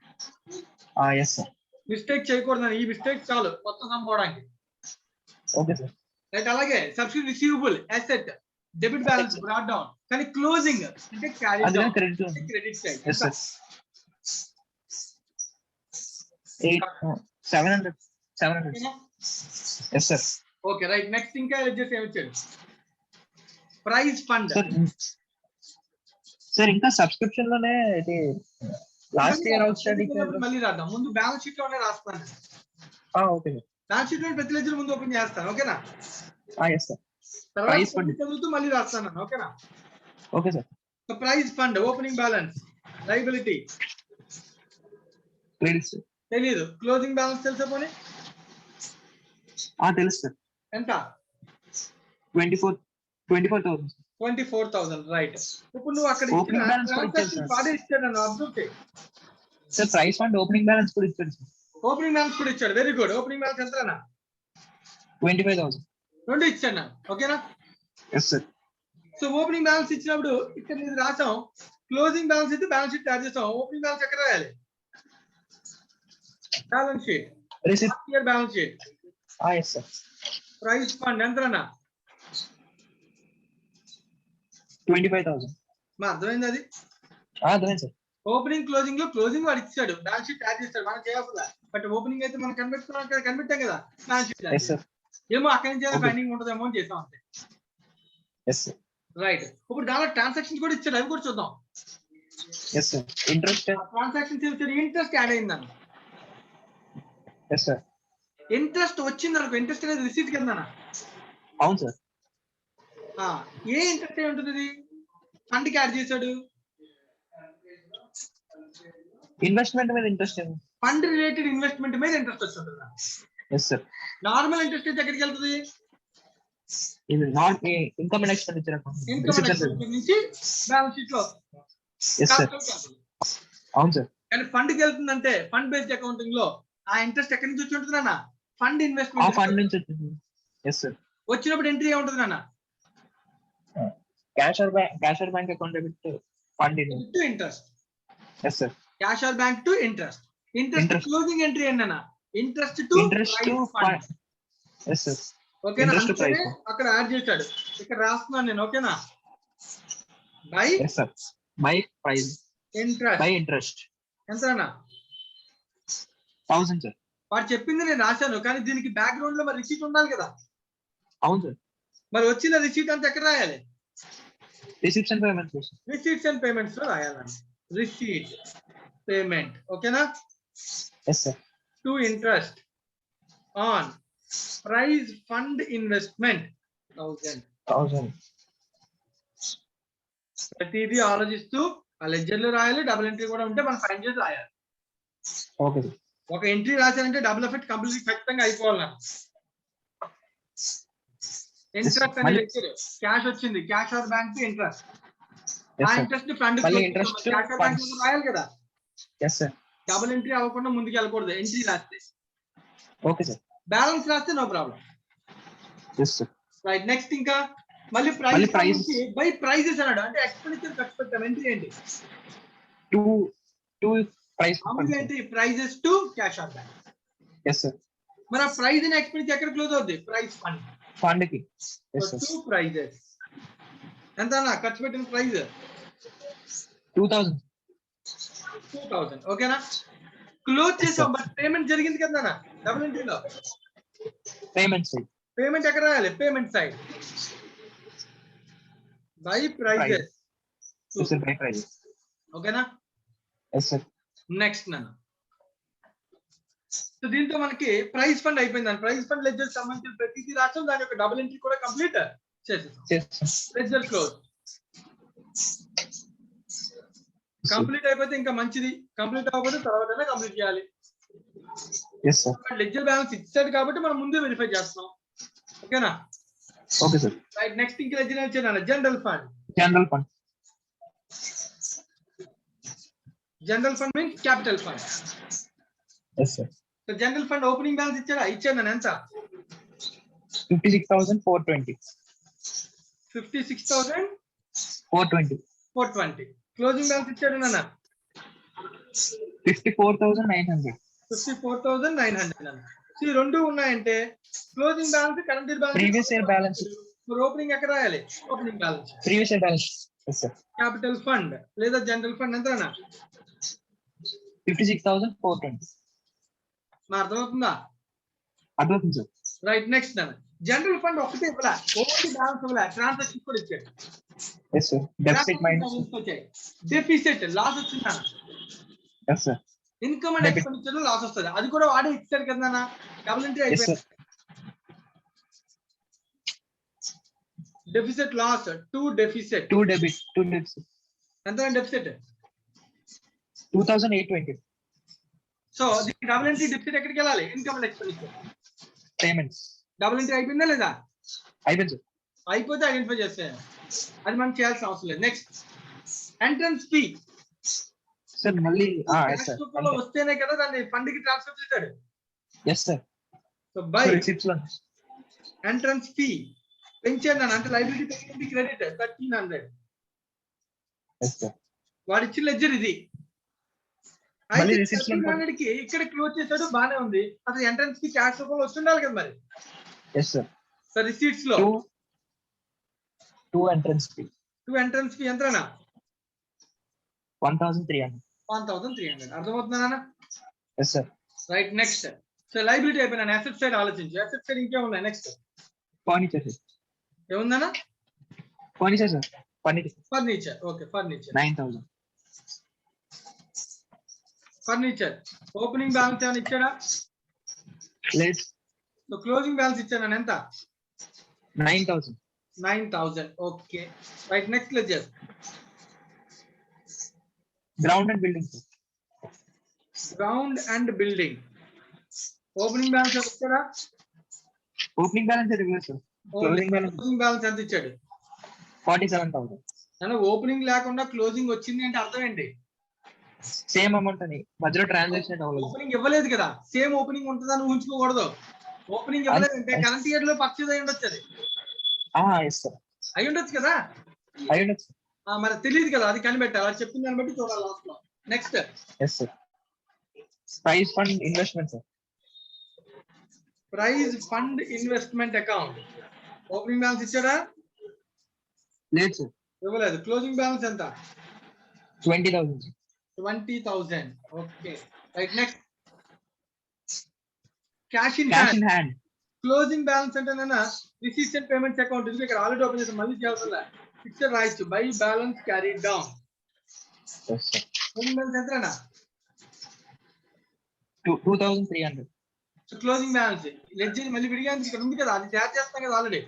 Yes sir. Mistake చేయకూడదు, ఈ మిస్టేక్ చాలు మొత్తం సంపోవడానికి. Okay sir. రైట్, అలాగే subscription receivable asset debit balance brought down, కానీ క్లోజింగ్ అంటే క్యారీ అది down credit credit side. Yes sir. 700 yes sir. Okay right, next ఇంకా చేసి ఏమిచ్చాడు? Prize fund. సార్ ఇంకా సబ్స్క్రిప్షన్ లోనే ఇది లాస్ట్ ఇయర్ అవుట్ స్టాండింగ్. మళ్ళీ రాద్దాం, ముందు బ్యాలెన్స్ షీట్ లోనే రాస్తాను. Okay sir. బ్యాలెన్స్ షీట్ లో ప్రతి లెడ్జర్ ముందు ఓపెన్ చేస్తాను, ఓకేనా? Yes sir. తర్వాత ప్రైజ్ ఫండ్ చదువుతూ మళ్ళీ రాస్తాను, ఓకేనా? Okay sir. Prize fund opening balance liability credit sir. తెలియదు, క్లోజింగ్ బ్యాలెన్స్ తెలుసా పోనీ? తెలుసు సార్. ఎంత? 24,000. 24,000. రైట్, ఇప్పుడు నువ్వు అక్కడ Opening balance కూడా ఇచ్చాడు సార్. వాడే ఇచ్చాడు అన్న అబ్జర్వ్ చేయి. Sir price fund opening balance కూడా ఇచ్చాడు సార్. ఓపెనింగ్ బ్యాలెన్స్ కూడా ఇచ్చాడు, వెరీ గుడ్. ఓపెనింగ్ బ్యాలెన్స్ ఎంత అన్న? 25,000. రెండు ఇచ్చాడు నా, ఓకేనా? Yes sir. So opening balance ఇచ్చినప్పుడు ఇక్కడ ఇది రాసాం, క్లోజింగ్ బ్యాలెన్స్ అయితే బ్యాలెన్స్ షీట్ తయారు చేస్తాం. ఓపెనింగ్ బ్యాలెన్స్ ఎక్కడ రాయాలి? Balance sheet, receipt. Year balance sheet. Yes sir. Price fund ఎంత అన్న? 25,000. మా అర్థమైంది అది? అర్థమైంది సార్. ఓపెనింగ్ క్లోజింగ్ లో క్లోజింగ్ వాడు ఇచ్చాడు, బ్యాలెన్స్ షీట్ తయారు చేస్తాడు, మనం చేయాల్సిందా? బట్ ఓపెనింగ్ అయితే మనం కనిపెట్టాం కదా బ్యాలెన్స్ షీట్. Yes sir. ఏమో అక్కడి నుంచి Okay. ఫైండింగ్ ఉంటుందేమో అని చేసాం అంతే. Yes sir. రైట్, ఇప్పుడు దానిలో ట్రాన్సాక్షన్స్ కూడా ఇచ్చాడు, అవి కూడా చూద్దాం. Yes sir. ఇంట్రెస్ట్. ట్రాన్సాక్షన్స్ ఇచ్చాడు, ఇంట్రెస్ట్ యాడ్ అయిందన్న. Yes sir. ఇంట్రెస్ట్ వచ్చింది అనుకో, ఇంట్రెస్ట్ అనేది రిసీట్ కింద. అవును సార్. ఏ ఇంట్రెస్ట్ అయి ఉంటుంది? ఇది ఫండ్ కి యాడ్ చేశాడు, ఇన్వెస్ట్మెంట్ మీద ఇంట్రెస్ట్. ఫండ్ రిలేటెడ్ ఇన్వెస్ట్మెంట్ మీద ఇంట్రెస్ట్ వస్తుంది. Yes sir. నార్మల్ ఇంట్రెస్ట్ అయితే ఎక్కడికి వెళ్తుంది? ఇది not income and expenditure account. Income నుంచి బ్యాలెన్స్ షీట్ లో. Yes sir. అవును సార్. కానీ ఫండ్ కి వెళ్తుందంటే ఫండ్ బేస్డ్ అకౌంటింగ్ లో ఆ ఇంట్రెస్ట్ ఎక్కడి నుంచి వచ్చి ఉంటుంది నాన్న? ఫండ్ ఆ ఇన్వెస్ట్మెంట్ ఫండ్ నుంచి వచ్చింది. Yes sir. వచ్చినప్పుడు ఎంట్రీ ఏముంటుంది నాన్న? Cash or bank account debit fund to interest. Yes sir. Cash or bank to interest. Interest Interest. Closing entry ఏంటన్నా? Interest to interest to fund. Yes sir. ఓకేనా? Interest to price. అక్కడ add చేశాడు, ఇక్కడ రాస్తున్నాను నేను, ఓకేనా? By yes sir. By price. Interest. By interest ఎంత అన్నా? 1000 సార్. వాడు చెప్పింది నేను రాశాను, కానీ దీనికి బ్యాక్గ్రౌండ్ లో మరి రిసీట్ ఉండాలి కదా. అవును సార్. మరి వచ్చిన రిసీట్ అంతా ఎక్కడ రాయాలి? Receipts and payments. Receipts and payments లో రాయాలండి. రిసీట్ పేమెంట్, ఓకేనా? Yes sir. To interest on prize fund investment 1000. ప్రతిదీ ఆలోచిస్తూ ఆ లెడ్జర్ లో రాయాలి. డబుల్ ఎంట్రీ కూడా ఉంటే మనం ఫైన్ చేసి రాయాలి. Okay sir. ఒక ఎంట్రీ రాశానంటే డబుల్ ఎఫెక్ట్ కంప్లీట్ ఖచ్చితంగా అయిపోవాలి నాకు. ఇంట్రెస్ట్ అనేది లెక్చర్, క్యాష్ వచ్చింది, cash or bank to interest. ఆ interest fund cash or bank రాయాలి కదా. Yes sir. డబుల్ ఎంట్రీ అవ్వకుండా ముందుకు వెళ్ళకూడదు ఎంట్రీ రాస్తే. Okay sir. బ్యాలెన్స్ రాస్తే no problem. Yes sir. Right, next ఇంకా మళ్ళీ ప్రైస్ బై ప్రైజెస్ అన్నాడు, అంటే ఎక్స్పెండిచర్ ఖర్చు పెట్టాం. ఎంట్రీ ఏంటి? To price. ఏంటి? Prizes to cash or bank. Yes sir. మన ప్రైజ్ అండ్ ఎక్స్పెండిచర్ ఎక్కడ క్లోజ్ అవుద్ది? Price fund. ఫండ్ కి. Yes sir. టూ ప్రైజెస్ ఎంత అన్న ఖర్చు పెట్టిన ప్రైజ్? 2000. ఓకేనా? క్లోజ్ చేసాం, బట్ పేమెంట్ జరిగింది కదా అన్న డబుల్ ఎంట్రీలో. Payment side. పేమెంట్ ఎక్కడ రాయాలి? Payment side. By prizes. Yes sir. By price. ఓకేనా? Yes sir. నెక్స్ట్ నన్ను సో దీంతో మనకి ప్రైజ్ ఫండ్ అయిపోయింది. ప్రైజ్ ఫండ్ లెడ్జర్ సంబంధించిన ప్రతిదీ రాష్ట్రం దాని యొక్క డబుల్ ఎంట్రీ కూడా కంప్లీట్ చేసేసాం. లెడ్జర్ క్లోజ్ కంప్లీట్ అయిపోతే ఇంకా మంచిది, కంప్లీట్ అవ్వకపోతే తర్వాత కంప్లీట్ చేయాలి. లెడ్జర్ బ్యాలెన్స్ ఇచ్చాడు కాబట్టి మనం ముందే వెరిఫై చేస్తున్నాం. ఓకేనా? Okay sir. రైట్, నెక్స్ట్ ఇంకా లెడ్జర్ వచ్చేనా general fund. General fund. General fund means capital fund. yes sir. So general fund opening balance ఇచ్చాను నేను ఎంత? 56,420. 56,420. క్లోజింగ్ బ్యాలెన్స్ ఇచ్చాడు నాన్న 54,900. 54,900 అన్న. సో ఈ రెండు ఉన్నాయంటే closing balance, current balance, previous year balance. మరి ఓపెనింగ్ ఎక్కడ రాయాలి? Opening balance, previous year balance. yes sir. Capital fund లేదా జనరల్ ఫండ్ ఎంత అన్న? 56,420. మా అర్థమవుతుందా? అర్థమవుతుంది సార్. రైట్, నెక్స్ట్ అన్న జనరల్ ఫండ్ ఒకటే ఇవ్వలే, ఓన్లీ బ్యాలెన్స్ ఇవ్వలే, ట్రాన్సాక్షన్ కూడా ఇచ్చాడు. yes sir. Deficit minus deficit loss వచ్చిందా? yes sir. Income and expenditure loss వస్తుంది, అది కూడా వాడే ఇచ్చాడు కదా అన్న. డబుల్ ఎంట్రీ అయిపోయింది. డెఫిసిట్ లాస్ టు డెఫిసిట్ ఎంత డెఫిసిట్? 2,820. సో దీనికి డబుల్ ఎంట్రీ డెఫిసిట్ ఎక్కడికి వెళ్ళాలి? Income and expenditure payments. Double entry అయిపోయిందా లేదా? అయిపోయింది సార్. అయిపోతే ఐడెంటిఫై చేస్తే అది మనం చేయాల్సిన అవసరం లేదు. Next entrance fee. సార్ మళ్ళీ వస్తేనే కదా దాన్ని ఫండ్ కి ట్రాన్స్ఫర్ చేశాడు. yes sir. So by receipts లో ఎంట్రన్స్ ఫీ పెంచాను అంటే లైబిలిటీ పెరిగింది, క్రెడిట్ 1,300. yes sir. వాడు ఇచ్చిన లెడ్జర్ ఇది. మళ్ళీ అయితే receipts లో 1,300 కి ఇక్కడ క్లోజ్ చేశాడు, బానే ఉంది. అసలు ఎంట్రన్స్ కి క్యాష్ రూపంలో వస్తుండాలి కదా మరి. yes sir. సో రిసీట్స్ లో to entrance fee. 2 entrance fee ఎంతనా? 1,300. 1,300. అర్థమవుతుందా? yes sir. Right, next. So liability అయిపోయినా అసెట్ సైడ్ ఆలోచించు. అసెట్ సైడ్ ఇంకేమున్నాయి? Next furniture sir. ఏముందన్నా? Furniture sir. Furniture. Okay, furniture 9,000. Furniture opening balance ఏమైనా ఇచ్చాడా? లేదు. సో క్లోజింగ్ బ్యాలెన్స్ ఇచ్చాను ఎంత? 9,000. 9,000. Okay, right, next ledger. Ground and building sir. Ground and building opening balance ఎంత ఇచ్చాడా? ఓపెనింగ్ బ్యాలెన్స్ ఇవ్వలేదు sir. Closing balance. Closing balance ఎంత ఇచ్చాడు? 47,000. అంటే ఓపెనింగ్ లేకుండా క్లోజింగ్ వచ్చింది అంటే అర్థం ఏంటి? సేమ్ అమౌంట్ అని మధ్యలో ట్రాన్సాక్షన్ అవ్వలేదు. ఓపెనింగ్ ఇవ్వలేదు కదా, సేమ్ ఓపెనింగ్ ఉంటుందని ఊహించుకోకూడదు. ఓపెనింగ్ ఇవ్వలేదు అంటే కరెంట్ ఇయర్ లో పర్చేజ్ అయి ఉండొచ్చు. అది yes sir. అయి ఉండొచ్చు కదా. అయి ఉండొచ్చు. మరి తెలియదు కదా, అది కనిపెట్టాలి. అది చెప్పిన దాన్ని బట్టి చూడాలి లాస్ట్ లో. Next yes sir. Prize fund investment sir. Prize fund investment account opening balance ఇచ్చాడా? లేదు సార్. ఇవ్వలేదు. క్లోజింగ్ బ్యాలెన్స్ ఎంత? 20,000. 20,000. Okay, right, next. Cash in cash hand. In hand. Closing balance అంటే రిసీట్స్ అండ్ పేమెంట్స్ అకౌంట్. ఇది ఇక్కడ already open చేసి మళ్ళీ చేయాల్సిందా? ఫిక్స్డ్ రాయొచ్చు. By balance carried down. yes sir. Closing balance ఎంతనా? 2,300. సో క్లోజింగ్ బ్యాలెన్స్ లెడ్జర్ మళ్ళీ విడిగా ఇక్కడ ఉంది కదా, అది తయారు చేస్తాం కదా already.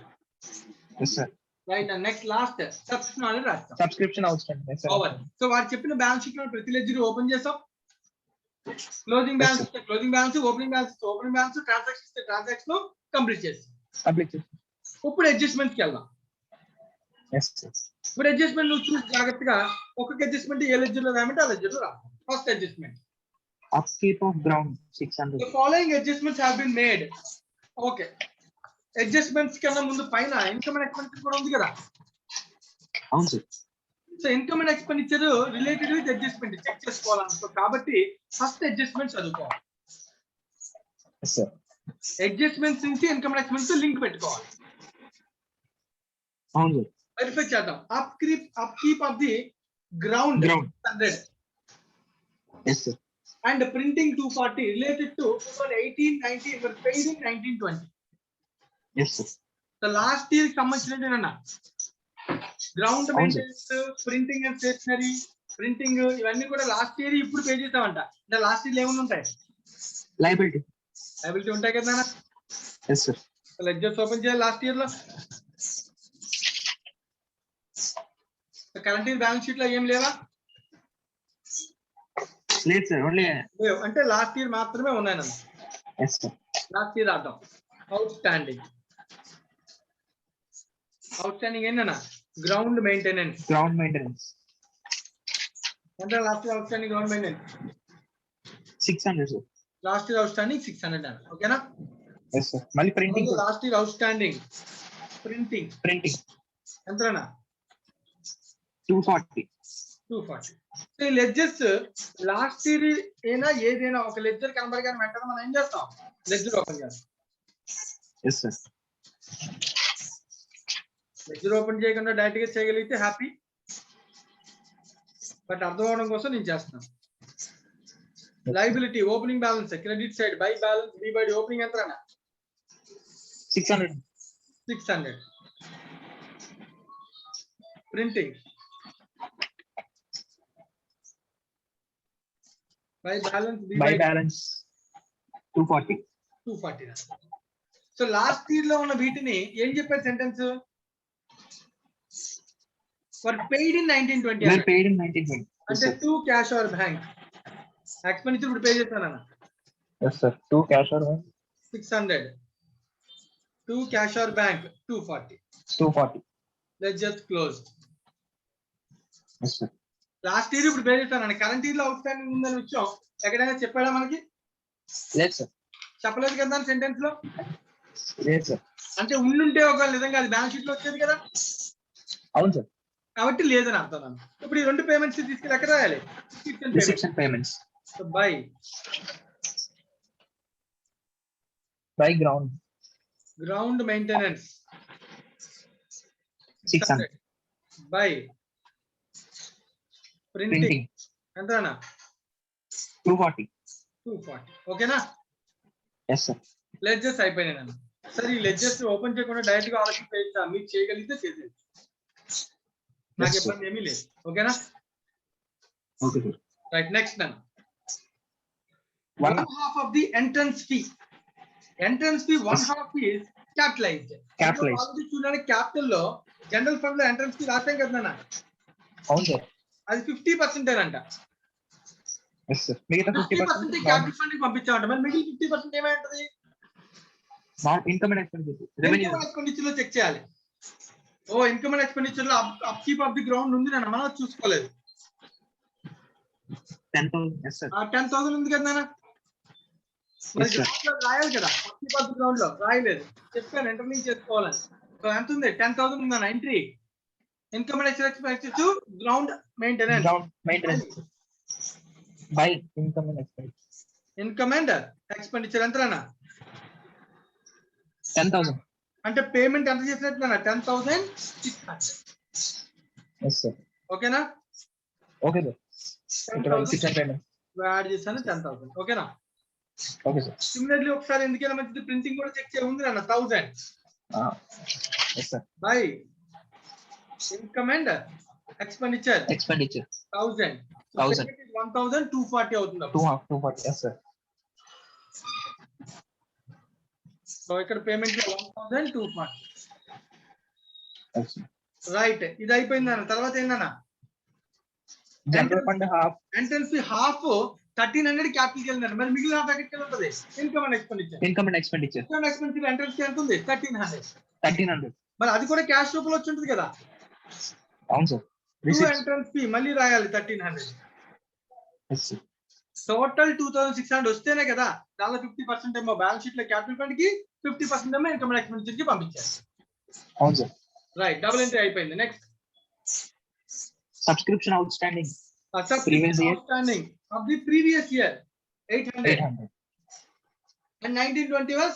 yes sir. Right, next last subscription already రాస్తాం. Subscription outstanding. yes sir. Over. So వాడు చెప్పిన బ్యాలెన్స్ షీట్ లో ప్రతి లెడ్జర్ ఓపెన్ చేసాం. క్లోజింగ్ బ్యాలెన్స్ ఇస్తే క్లోజింగ్ బ్యాలెన్స్, ఓపెనింగ్ బ్యాలెన్స్ ఇస్తే ఓపెనింగ్ బ్యాలెన్స్, ట్రాన్సాక్షన్ ఇస్తే ట్రాన్సాక్షన్ కంప్లీట్ చేస్తాం. ఇప్పుడు అడ్జస్ట్మెంట్ కి వెళ్దాం. yes sir. ఇప్పుడు అడ్జస్ట్మెంట్ నువ్వు చూసి జాగ్రత్తగా ఒక్కొక్క అడ్జస్ట్మెంట్ ఏ లెడ్జర్ లో రాయమంటే ఆ లెడ్జర్ లో రాస్తాం. First adjustment upkeep of ground 600. The following adjustments have been made. Okay. Adjustments కన్నా ముందు పైన ఇన్కమ్ అండ్ ఎక్స్పెండిచర్ కూడా ఉంది కదా. అవును sir. So income and expenditure related with adjustment check చేసుకోవాలనుకో కాబట్టి ఫస్ట్ అడ్జస్ట్మెంట్ చదువుకోవాలి. yes sir. అడ్జస్ట్మెంట్స్ నుంచి ఇన్కమ్ అండ్ ఎక్స్పెండిచర్ లింక్ పెట్టుకోవాలి. అవును సార్. వెరిఫై చేద్దాం. upkeep of the ground 100 yes sir. and printing 240 related to 1890 were paid in 1920. yes sir. The last year సంబంధించిన ground maintenance, printing and stationery, printing ఇవన్నీ కూడా last year ఇప్పుడు pay చేసామంట. అంటే last year ఏమైనా ఉంటాయి? Liability. Liability ఉంటాయి కదా నాన్న. Yes sir. లెడ్జర్స్ ఓపెన్ చేయాలి లాస్ట్ ఇయర్ లో. కరెంట్ ఇయర్ బ్యాలెన్స్ షీట్ లో ఏం లేవా? లేదు సార్, ఓన్లీ. లేవు అంటే లాస్ట్ ఇయర్ మాత్రమే ఉన్నాయి నాన్న. Yes sir. లాస్ట్ ఇయర్ రాద్దాం. Outstanding. అవుట్ స్టాండింగ్ ఏంటన్నా? Ground maintenance. గ్రౌండ్ మెయింటెనెన్స్ ఎంత last year outstanding ground maintenance? 600 sir. Last year outstanding 600 అన్న. ఓకేనా? Yes sir. మళ్ళీ printing. Last year outstanding printing ఎంతనా? 240. So ఈ ledgers last year ఏదైనా ఒక ledger కనబడగానే వెంటనే మనం ఏం చేస్తాం? లెడ్జర్ ఓపెన్ చేస్తాం. Yes sir. లెడ్జర్ ఓపెన్ చేయకుండా డైరెక్ట్ గా చేయగలిగితే హ్యాపీ. బట్ అర్థం అవడం కోసం నేను చేస్తున్నాను. Liability opening balance, credit side by balance B by opening ఎంత అన్న? 600. Printing by balance B by by balance 240. So last year లో ఉన్న వీటిని ఏం చెప్పారు sentence? Were paid in 1920 Were paid in 1920. అంటే to cash or bank. Expenditure ఇప్పుడు pay చేస్తానన్న. Yes sir. 2 cash or bank 600. To cash or bank 240. Let's just close. Yes sir. Last year ఇప్పుడు pay చేస్తానన్న. Current year లో out standing ఉందని విషయం ఎక్కడైనా చెప్పాడా మనకి? Yes sir. చెప్పలేదు కదా సెంటెన్స్ లో. Yes sir. అంటే ఉండుంటే ఒక నిజంగా అది బ్యాలెన్స్ షీట్ లో వచ్చేది కదా. అవును సార్. కాబట్టి లేదని అర్థం అన్న. ఇప్పుడు ఈ రెండు పేమెంట్స్ తీసుకెళ్ళి ఎక్కడ రాయాలి? Reception payments. By ground maintenance 600. By printing Printing ఎంతనా? 240. ఓకేనా? Yes sir. లెడ్జర్స్ అయిపోయినాయి నన్ను. సరే ఈ లెడ్జర్స్ ఓపెన్ చేయకుండా డైరెక్ట్ గా ఆలోచన చేస్తా. మీరు చేయగలిగితే చేసేది, నాకు Yes, sir. ఇబ్బంది ఏమీ లేదు. ఓకేనా? Okay sir. రైట్. నెక్స్ట్ నన్ను One 1/2 of the entrance fee. Entrance fee 1/2 is capitalized. Capitalized. చూడండి క్యాపిటల్ లో జనరల్ ఫండ్ లో ఎంట్రన్స్ ఫీ రాసాం కదా నాన్న. అవును సార్. అది 50% అంట. Yes sir. మిగతా 50% 50% క్యాపిటల్ ఫండ్ కి పంపించామంట. మరి మిగిలిన 50% ఏమైంటది? Not income and expenditure. Revenue income expenditure లో చెక్ చేయాలి. ఓ ఇన్కమ్ అండ్ ఎక్స్పెండిచర్ లో upkeep of the ground ఉంది నాన్న, మనం చూసుకోలేదు. 10,000. Yes sir. 10,000 ఉంది కదా నాన్న. మరి గ్రౌండ్ లో రాయాలి కదా, up keep of the ground లో రాయలేదు. చెప్పాను ఇంటర్లింక్ చేసుకోవాలని. సో ఎంత ఉంది? 10,000 ఉందన్న entry. Income and expenditure to ground maintenance. Ground maintenance by income and expenditure. Income and expenditure ఎంతనా? 10,000. అంటే పేమెంట్ ఎంత చేసినట్టు 10,600. Yes sir. ఓకేనా? Okay sir. ఇక్కడ 600 payment. యాడ్ చేశాను 10,000. ఓకేనా? Okay sir. సిమిలర్లీ ఒకసారి ఎందుకైనా మంచిది ప్రింటింగ్ కూడా చెక్ చేయ ఉంది అన్న. 1000 Yes sir. By income and expenditure Expenditure 1000. 1,240 అవుతుంది. 240. Yes sir. సో ఇక్కడ పేమెంట్ 1,240. Yes sir. రైట్. ఇది అయిపోయింది అన్న. తర్వాత ఏందన్నా? General fund half. Entrance fee half 1,300 capital కి వెళ్ళినారు. మరి మిగిలిన హాఫ్ ఎక్కడికి వెళ్తుంది? Income and expenditure. Income and expenditure income and expenditure entrance fee ఎంత ఉంది? 1,300. 1,300. మరి అది కూడా క్యాష్ రూపంలో వచ్చి ఉంటుంది కదా. అవును సార్. ఎంట్రన్స్ ఫీ మళ్ళీ రాయాలి 1,300. Yes sir. టోటల్ 2,600 వస్తేనే కదా దానిలో 50% ఏమో బ్యాలెన్స్ షీట్ లో క్యాపిటల్ ఫండ్ కి, 50% ఏమో ఇన్కమ్ అండ్ ఎక్స్పెండిచర్ కి పంపించారు. అవును సార్. రైట్. డబుల్ ఎంట్రీ అయిపోయింది. Next Subscription outstanding previous year outstanding of the previous year 800 and 1920 was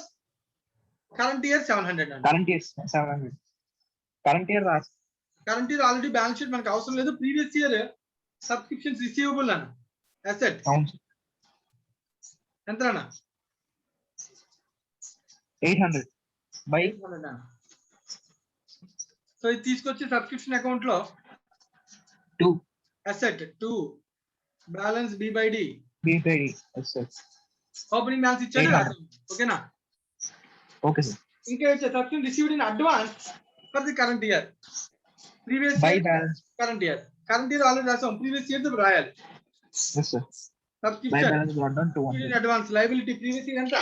current year 700. Current year 700. Current year already balance sheet మనకు అవసరం లేదు. ప్రీవియస్ ఇయర్ సబ్స్క్రిప్షన్స్ రిసీవబుల్ అన్న asset అవును sir. ఎంతనా? 800 by so ఇది తీసుకొచ్చి subscription account లో 2 asset 2 balance B by D. B by D. Yes sir. Opening balance ఇచ్చాడు 800. రాసాం. ఓకేనా? Okay sir. ఇంకా subscription received in advance for the current year. Previous by balance. Current year already రాసాం. Previous year రాయాలి. Yes sir. By subscription balance brought down 200. In advance liability previous year ఎంత?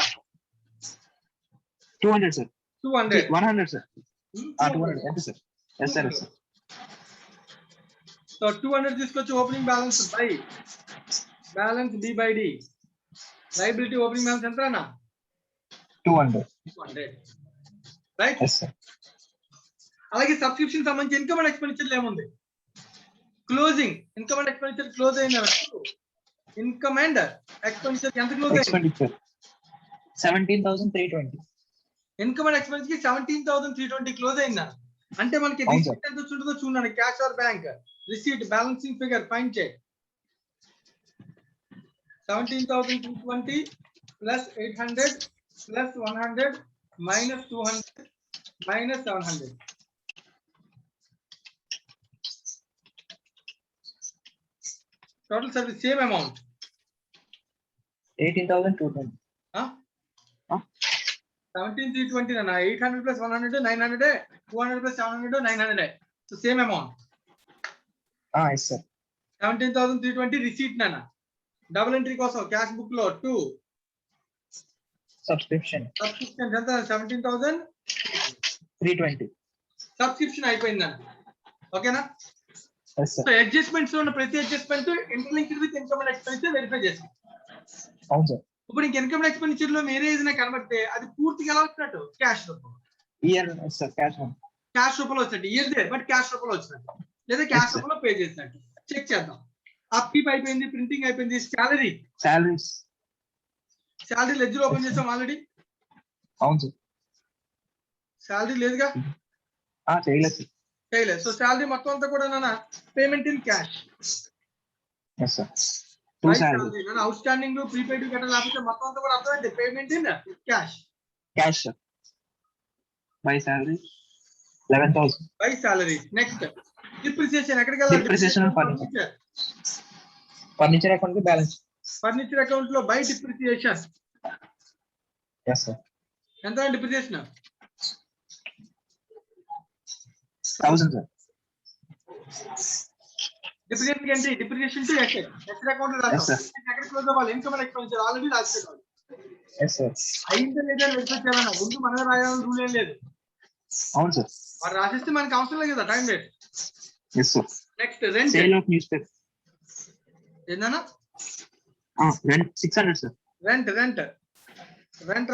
200 sir. 200. 100 sir. 200 ఎంత sir? Yes sir. Yes sir. So 200 తీసుకొచ్చి opening balance by balance D by D. Liability opening balance ఎంత అన్న? 200. 200. Right? Yes sir. అలాగే subscription సంబంధించి income and expenditure ఏముంది? Closing income and expenditure close అయిందా? Income and expenditure ఎంత close అయింది? Expenditure 17,320. Income and expenditure కి 17,320 క్లోజ్ అయిందా? అంటే మనకి అవును రిసీట్ ఎంత ఉంటుందో చూడండి. Cash or bank receipt balancing figure find చేయండి. 17,320 plus 800 plus 100 minus 200 minus 700. Total service same amount 18,220. 17,320 అన్న. 800 plus 100 900 200 plus 700 900. So same amount. Yes sir. 17,320 receipt నాన్న. డబుల్ ఎంట్రీ కోసం క్యాష్ బుక్ లో 2 సబ్స్క్రిప్షన్ ఎంత? 17,320 320. అయిపోయిందన్న. ఓకేనా? Yes so sir. అడ్జస్ట్మెంట్స్ లో ఉన్న ప్రతి adjustment interlinked with income and expenditure verify చేస్తాం. అవును సార్. ఇప్పుడు ఇంక ఇన్కమ్ అండ్ ఎక్స్పెండిచర్ లో వేరే ఏదైనా కనబడితే అది పూర్తిగా ఎలా వచ్చినట్టు? క్యాష్ రూపంలో. Year yes sir. Cash one. Cash రూపంలో వచ్చినట్టు. ఇయర్దే బట్ క్యాష్ రూపంలో వచ్చినట్టు లేదా క్యాష్ రూపంలో పే చేసినట్టు చెక్ చేద్దాం. అప్కీప్ అయిపోయింది, ప్రింటింగ్ అయిపోయింది. సాలరీస్. శాలరీ లెడ్జర్ ఓపెన్ చేసాం ఆల్రెడీ. అవును సార్. శాలరీ లేదుగా, చేయలేదు సార్. చేయలేదు. సో శాలరీ మొత్తం అంతా కూడా payment in cash. Yes sir. To salary. Outstanding prepaid గట్రా లేకపోతే మొత్తం అంతా కూడా అర్థమైంది. Payment in cash. Cash sir. By salary 11,000. By salary. Next depreciation. ఎక్కడికి వెళ్ళాలి? Depreciation and ఫర్నిచర్ అకౌంట్ కి బ్యాలెన్స్. ఫర్నిచర్ అకౌంట్ లో బై డిప్రిసియేషన్ ఎస్ సార్. ఎంత డిప్రిసియేషన్? 1,000 సార్. డిప్రిసియేషన్ ఏంటి? డిప్రిసియేషన్ టు ఎసెట్ అకౌంట్ లో Yes, రాస్తాం. sir. ఎక్కడ close అవ్వాలి? ఇన్కమ్ అండ్ ఎక్స్పెండిచర్ ఆల్రెడీ రాసుకోవాలి. Yes sir. అయిందో లేదా వెరిఫై చేయాలన్నా ముందు మనమే రాయాలని రూల్ ఏం లేదు. అవును సార్. వాడు రాసిస్తే మనకి అవసరం లేదు కదా, time waste. Yes sir. Next rent. Sale of newspaper. ఏందన్నా? Rent 600 sir. రెంట్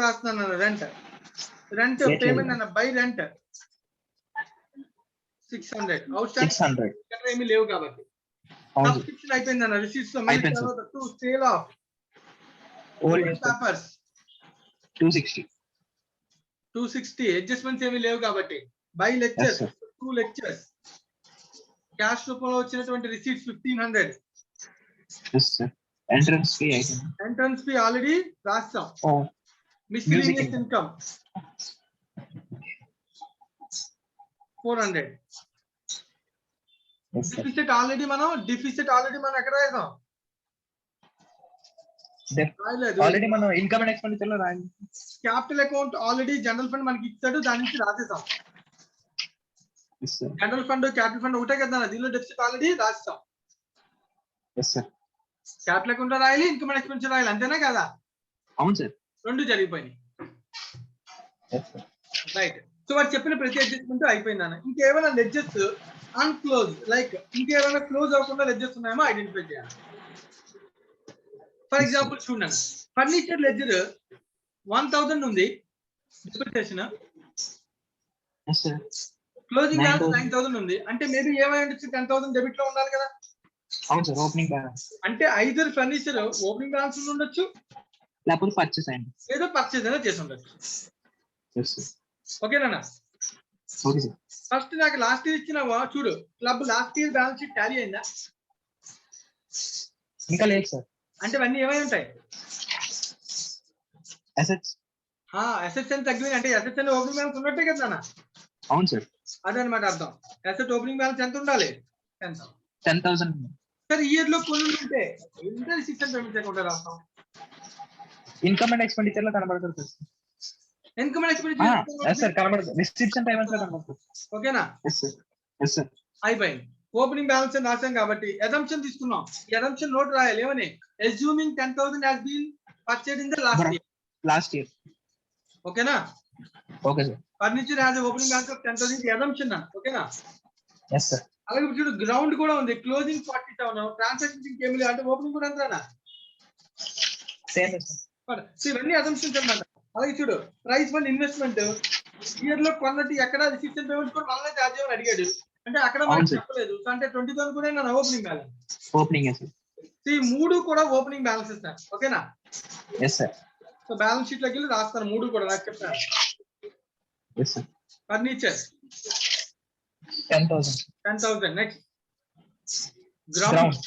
రాస్తున్నాను. Rent Yes, payment sir. అన్న బై రెంట్ 600. Outstanding 600. ఏమీ లేవు కాబట్టి. అవును సార్. సబ్స్క్రిప్షన్ అయిపోయింది అన్న. రిసీట్స్ అయిపోయింది, sir. To sale of old newspaper papers 260. 260. Adjustments ఏమీ లేవు కాబట్టి by Yes, lectures sir. 2 lectures. Cash రూపంలో వచ్చినటువంటి receipts 1,500. Yes sir. Entrance fee 800. Entrance fee already రాస్తాం. ఓ miscellaneous income. Income 400. Yes sir. Deficit already మనం ఎక్కడ రాసాం? రాయలేదు. ఆల్రెడీ మనం ఇన్కమ్ అండ్ ఎక్స్పెండిచర్ లో రాయండి. Capital account already general fund మనకి ఇచ్చాడు, దాని నుంచి రాసేసాం. Yes sir. General fund capital fund ఒకటే కదా, దీనిలో డెఫిసిట్ ఆల్రెడీ రాస్తాం. Yes sir. క్యాపిటల్ అకౌంట్ రాయాలి, ఇన్కమ్ అండ్ ఎక్స్పెండిచర్ రాయాలి, అంతేనా కదా? అవును సార్. రెండు జరిగిపోయినాయి. Yes sir. రైట్. సో వాడు చెప్పిన ప్రతి అడ్జస్ట్మెంట్ అయిపోయింది అన్న. ఇంకేమైనా లెడ్జెస్ అన్క్లోజ్ లైక్ ఇంకేమైనా క్లోజ్ అవ్వకుండా లెడ్జెస్ ఉన్నాయేమో ఐడెంటిఫై చేయాలి. ఫర్ ఎగ్జాంపుల్ చూడండి, ఫర్నిచర్ లెడ్జర్ 1,000 ఉంది డిప్రిసియేషన్. Yes sir. క్లోజింగ్ 9,000. 9,000 ఉంది. అంటే మేబీ ఏమై ఉండొచ్చు? 10,000 డెబిట్ లో ఉండాలి కదా. అవును సార్. ఓపెనింగ్ బ్యాలెన్స్ అంటే ఐదర్ ఫర్నిచర్ ఓపెనింగ్ బ్యాలెన్స్ ఉండొచ్చు, లేకపోతే పర్చేస్ అయింది. ఏదో పర్చేజ్ అయినా చేసి ఉండొచ్చు. Yes sir. ఓకేనా? Okay sir. ఫస్ట్ నాకు లాస్ట్ ఇయర్ ఇచ్చిన చూడు club last year balance sheet tally అయిందా? ఇంకా లేదు సార్. అంటే ఇవన్నీ ఏమై ఉంటాయి? అసెట్స్. అసెట్స్ అని తగ్గినాయి. అంటే అసెట్స్ అని ఓపెనింగ్ బ్యాలెన్స్ ఉన్నట్టే కదా నాన్న. అవును సార్. అదనమాట అర్థం. అసెట్ ఓపెనింగ్ బ్యాలెన్స్ ఎంత ఉండాలి? 10,000. 10,000. సరే ఇయర్ లో కొన్ని ఉంటే 600 పేమెంట్స్ అకౌంట్ రాస్తాం. ఇన్కమ్ అండ్ ఎక్స్పెండిచర్ లో కనబడుతుంది sir. Income and expenditure sir కనబడుతుంది. రిస్ట్రిక్షన్ పేమెంట్స్ లో కనబడుతుంది. ఓకేనా? Yes sir. Yes sir. అయిపోయింది. ఓపెనింగ్ బ్యాలెన్స్ అని రాసాం కాబట్టి అజంప్షన్ తీసుకున్నాం. ఈ అజంప్షన్ నోట్ రాయాలి. ఏమని? Assuming 10,000 has been purchased in the last year. ఓకేనా? Okay sir. Furniture has opening balance of 10,000 ఇది అజంప్షన్ అన్న. ఓకేనా? Yes sir. అలాగే ఇప్పుడు చూడు గ్రౌండ్ కూడా ఉంది. క్లోజింగ్ 47, ట్రాన్సాక్షన్ ఇంకేమి లేదు అంటే ఓపెనింగ్ కూడా అంతేనా? Same sir. ఇవన్నీ అజంప్షన్స్ అన్నమాట. అలాగే చూడు ప్రైస్ ఫండ్ ఇన్వెస్ట్మెంట్ ఇయర్ లో కొన్నట్టు ఎక్కడ రిసిప్షన్ పేమెంట్ కూడా మళ్ళీ ఛార్జ్ చేయమని అడిగాడు. అంటే అక్కడ మనకు చెప్పలేదు. సో అంటే 20,000 కూడా నా ఓపెనింగ్ బ్యాలెన్స్. Opening sir. ఈ మూడు కూడా ఓపెనింగ్ బ్యాలెన్స్ ఇస్తాను. ఓకేనా? Yes sir. So balance sheet లోకి వెళ్ళి రాస్తాను మూడు కూడా నాకు చెప్తాను. Yes sir. Furniture 10,000. Next ground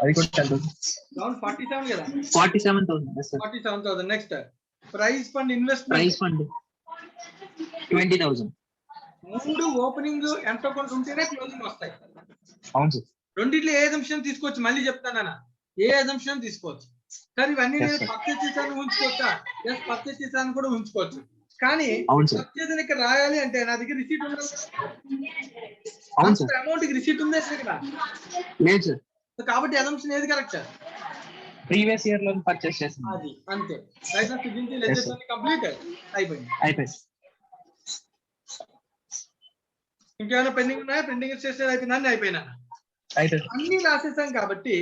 అది కూడా 10,000. గ్రౌండ్ 47 కదా? 47,000. Yes sir. 47,000. Next price fund investment. Price fund 20,000. మూడు ఓపెనింగ్ ఎంతో కొంత ఉంటేనే క్లోజింగ్ వస్తాయి. అవును సార్. రెండిట్లో ఏ అజంప్షన్ తీసుకోవచ్చు మళ్ళీ చెప్తానా? ఏ అజంప్షన్ తీసుకోవచ్చు. కానీ ఇవన్నీ నేను పర్చేజ్ చేశాను ఉంచుకోవచ్చా? ఎస్ పర్చేజ్ చేశాను కూడా ఉంచుకోవచ్చు. కానీ పర్చేజ్ ఇక్కడ రాయాలి అంటే నా దగ్గర రిసీట్ ఉండాలి. అవును సార్. అమౌంట్ కి రిసీట్ ఉందా ఇక్కడ? లేదు సార్. కాబట్టి అజంప్షన్ ఏది కరెక్ట్? ప్రీవియస్ ఇయర్ లో పర్చేస్ చేసాను. అది అంతే. రైట్ నా సిగ్నేచర్ లెజర్స్ అన్ని కంప్లీట్ అయిపోయింది. ఇంకేమైనా పెండింగ్ ఉన్నాయా? పెండింగ్ చేసేది అయిపోయింది. అన్ని అయిపోయినా అన్ని రాసేసాం కాబట్టి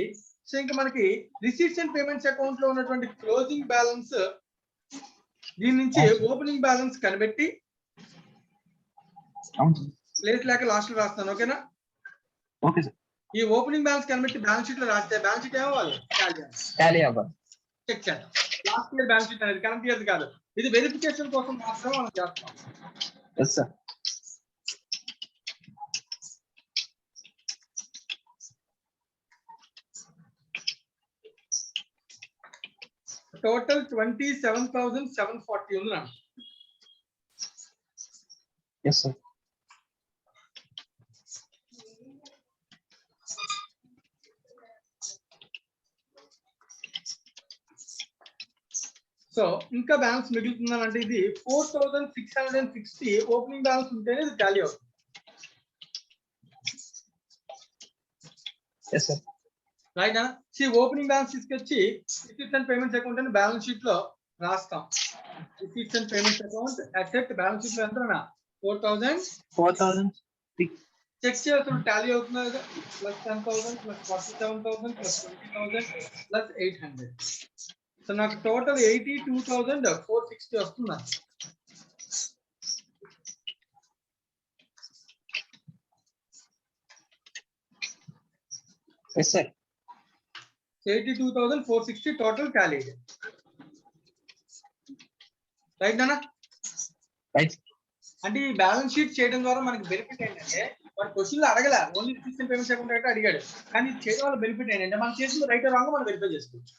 సో ఇంకా మనకి రిసీట్స్ అండ్ పేమెంట్స్ అకౌంట్ లో ఉన్నటువంటి క్లోజింగ్ బ్యాలెన్స్ దీని నుంచి ఓపెనింగ్ బ్యాలెన్స్ కనిపెట్టి ప్లేస్ లేక లాస్ట్ లో రాస్తాను. ఓకేనా? Okay sir. ఈ ఓపెనింగ్ బ్యాలెన్స్ కనిపెట్టి బ్యాలెన్స్ షీట్ లో రాస్తే బ్యాలెన్స్ షీట్ ఏమవ్వాలి? టాలీ అవ్వాలి. చెక్ చేద్దాం. లాస్ట్ ఇయర్ బ్యాలెన్స్ షీట్ అనేది కరెంట్ ఇయర్ కాదు. ఇది వెరిఫికేషన్ కోసం మాత్రమే మనం చేస్తాం. Yes sir. టోటల్ 27,740 ఉంది నాకు. Yes sir. సో ఇంకా బ్యాలెన్స్ మిగులుతుందని అంటే ఇది 4,660 ఓపెనింగ్ బ్యాలెన్స్ ఉంటేనే ఇది టాలీ అవుతుంది. Yes sir. రైట్ అన్న? ఓపెనింగ్ బ్యాలెన్స్ తీసుకొచ్చి రిసీట్స్ అండ్ పేమెంట్స్ అకౌంట్ అని బ్యాలెన్స్ షీట్ లో రాస్తాం. Receipts and payments account asset balance sheet లో ఎంత? 4,000 చెక్ చేయాల్సిన టాలీ అవుతుంది కదా. Plus 10,000 plus 47,000 plus 20,000 plus 800. So నాకు టోటల్ 82,460 వస్తుంది. Yes sir. 82,460 total tally. Right నాన్న? రైట్. అంటే ఈ బ్యాలెన్స్ షీట్ చేయడం ద్వారా మనకి బెనిఫిట్ ఏంటంటే వాడు క్వశ్చన్ లో అడగల, only receipts and payments account అంటే అడిగాడు. కానీ చేయడం వల్ల బెనిఫిట్ ఏంటంటే మనం చేసిన రైట్ రాంగ్ మనం వెరిఫై చేసుకోవచ్చు.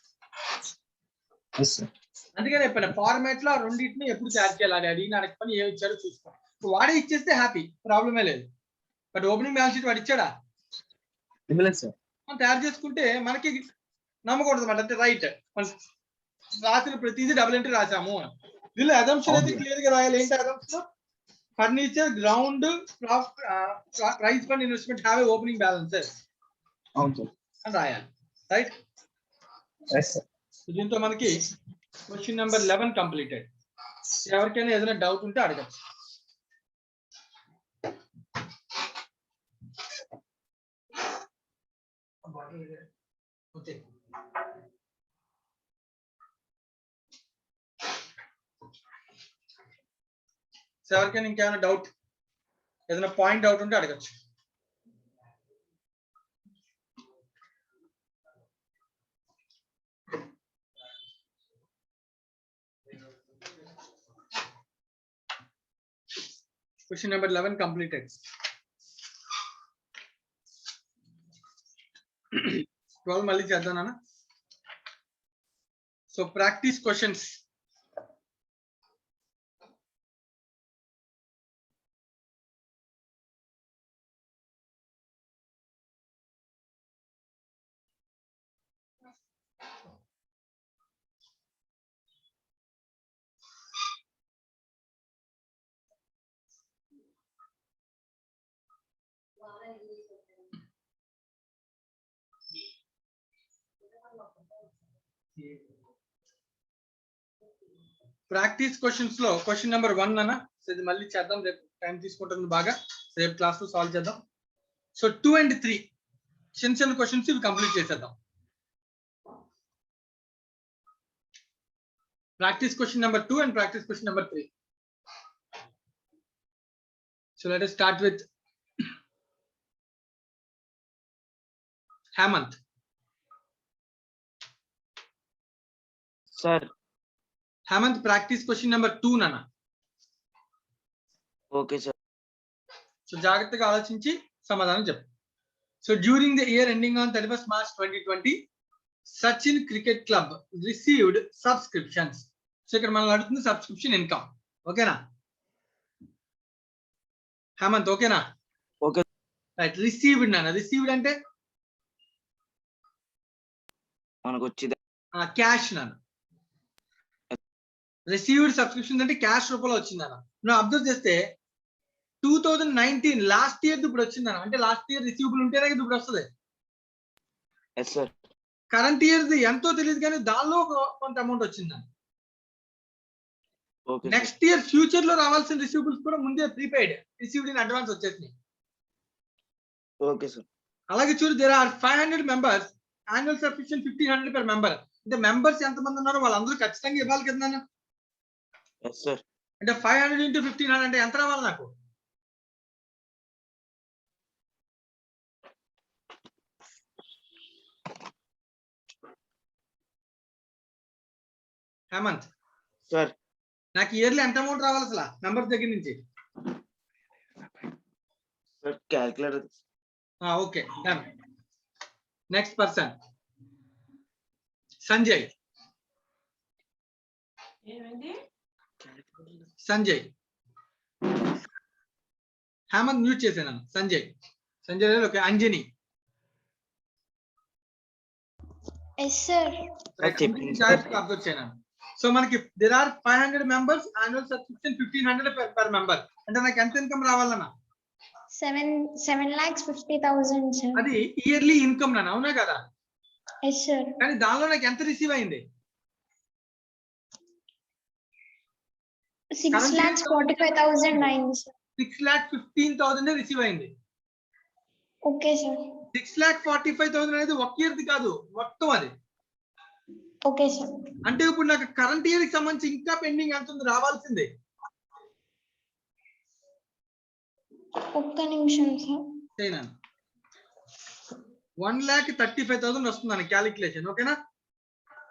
అందుకని చెప్పాను ఫార్మాట్ లో రెండింటిని ఎప్పుడు తయారు చేయాలి. అడిగిన పని ఏమి ఇచ్చాడో చూసుకో. వాడే ఇచ్చేస్తే హ్యాపీ, ప్రాబ్లమే లేదు. బట్ ఓపెనింగ్ బ్యాలెన్స్ షీట్ వాడు ఇచ్చాడా? మనం తయారు చేసుకుంటే మనకి నమ్మకూడదు అన్నమాట. అంటే రైట్ రాసిన ప్రతిదీ డబుల్ ఎంట్రీ రాసాము. దీనిలో అజంప్షన్ అయితే క్లియర్ గా రాయాలి. ఏంటి assumption? Furniture ground price fund investment have a opening balances అని రాయాలి. రైట్? దీంతో మనకి క్వశ్చన్ నెంబర్ 11 కంప్లీటెడ్. ఎవరికైనా ఏదైనా డౌట్ ఉంటే అడగచ్చు. ఎవరికైనా ఇంకేమైనా డౌట్, ఏదైనా పాయింట్ డౌట్ ఉంటే అడగచ్చు. Question number 11 completed. 12 మళ్ళీ చేద్దాం నాన్న. So practice questions. Practice questions లో క్వశ్చన్ నెంబర్ 1 అన్న. సో ఇది మళ్ళీ చేద్దాం, రేపు టైం తీసుకుంటుంది బాగా, రేపు క్లాస్ లో సాల్వ్ చేద్దాం. సో 2 and 3 చిన్న చిన్న క్వశ్చన్స్ ఇవి కంప్లీట్ చేసేద్దాం. Practice question number 2 and practice question number 3. So let us start with Hemant. sir. Hemant, practice question number 2 nana. Okay sir. So జాగ్రత్తగా ఆలోచించి సమాధానం చెప్పు. So during the year ending on 31st March 2020, Sachin Cricket Club received subscriptions. So ఇక్కడ మనం అడుగుతుంది subscription income. ఓకేనా హేమంత్? ఓకేనా? Okay right. Received నాన్న. రిసీవ్డ్ అంటే మనకు వచ్చింది క్యాష్ నాన్న. రిసీవ్డ్ సబ్స్క్రిప్షన్ అంటే క్యాష్ రూపంలో వచ్చిందన్న. నువ్వు అబ్జర్వ్ చేస్తే 2019 లాస్ట్ ఇయర్ ఇప్పుడు వచ్చిందన్న. అంటే లాస్ట్ ఇయర్ రిసీవబుల్ ఉంటేనే కదా ఇప్పుడు వస్తుంది. Yes sir. కరెంట్ ఇయర్ ఎంతో తెలియదు కానీ దానిలో కొంత అమౌంట్ వచ్చిందన్న. ఓకే. నెక్స్ట్ ఇయర్ ఫ్యూచర్ లో రావాల్సిన రిసీవబుల్స్ కూడా ముందే ప్రీపెయిడ్ రిసీవ్డ్ ఇన్ అడ్వాన్స్ వచ్చేసినాయి. Okay sir. అలాగే చూడు, there are 500 members, annual subscription 1500 per member. అంటే మెంబర్స్ ఎంతమంది ఉన్నారో వాళ్ళందరూ ఖచ్చితంగా ఇవ్వాలి కదా నాన్న. Yes sir. అంటే 500 into 1500 అంటే ఎంత రావాలి నాకు? హేమంత్ సార్, నాకు ఇయర్లీ ఎంత అమౌంట్ రావాలి అసలు మెంబర్స్ దగ్గర నుంచి? Sir calculator. Okay done. Next person Sanjay. Sanjay. Hemant mute చేశాను. Sanjay. Sanjay okay. Anjani. Yes sir. Observe చేయను. సో మనకి there are 500 members, annual subscription 1500 per member. అంటే నాకు ఎంత ఇన్కమ్ రావాలన్నా? 7,50,000 సార్. అది ఇయర్లీ ఇన్కమ్ నాన్న, అవునా కదా? Yes sir. కానీ దానిలో నాకు ఎంత రిసీవ్ అయింది? 6,45,000 అయింది సార్. 6,15,000 రిసీవ్ అయింది. Okay sir. 6,45,000 అనేది ఒక ఇయర్ది కాదు, మొత్తం అది. Okay sir. అంటే ఇప్పుడు నాకు కరెంట్ ఇయర్ కి సంబంధించి ఇంకా పెండింగ్ ఎంత ఉంది రావాల్సింది? ఒక్క నిమిషం సార్. 1,35,000 వస్తుంది క్యాలిక్యులేషన్. ఓకేనా?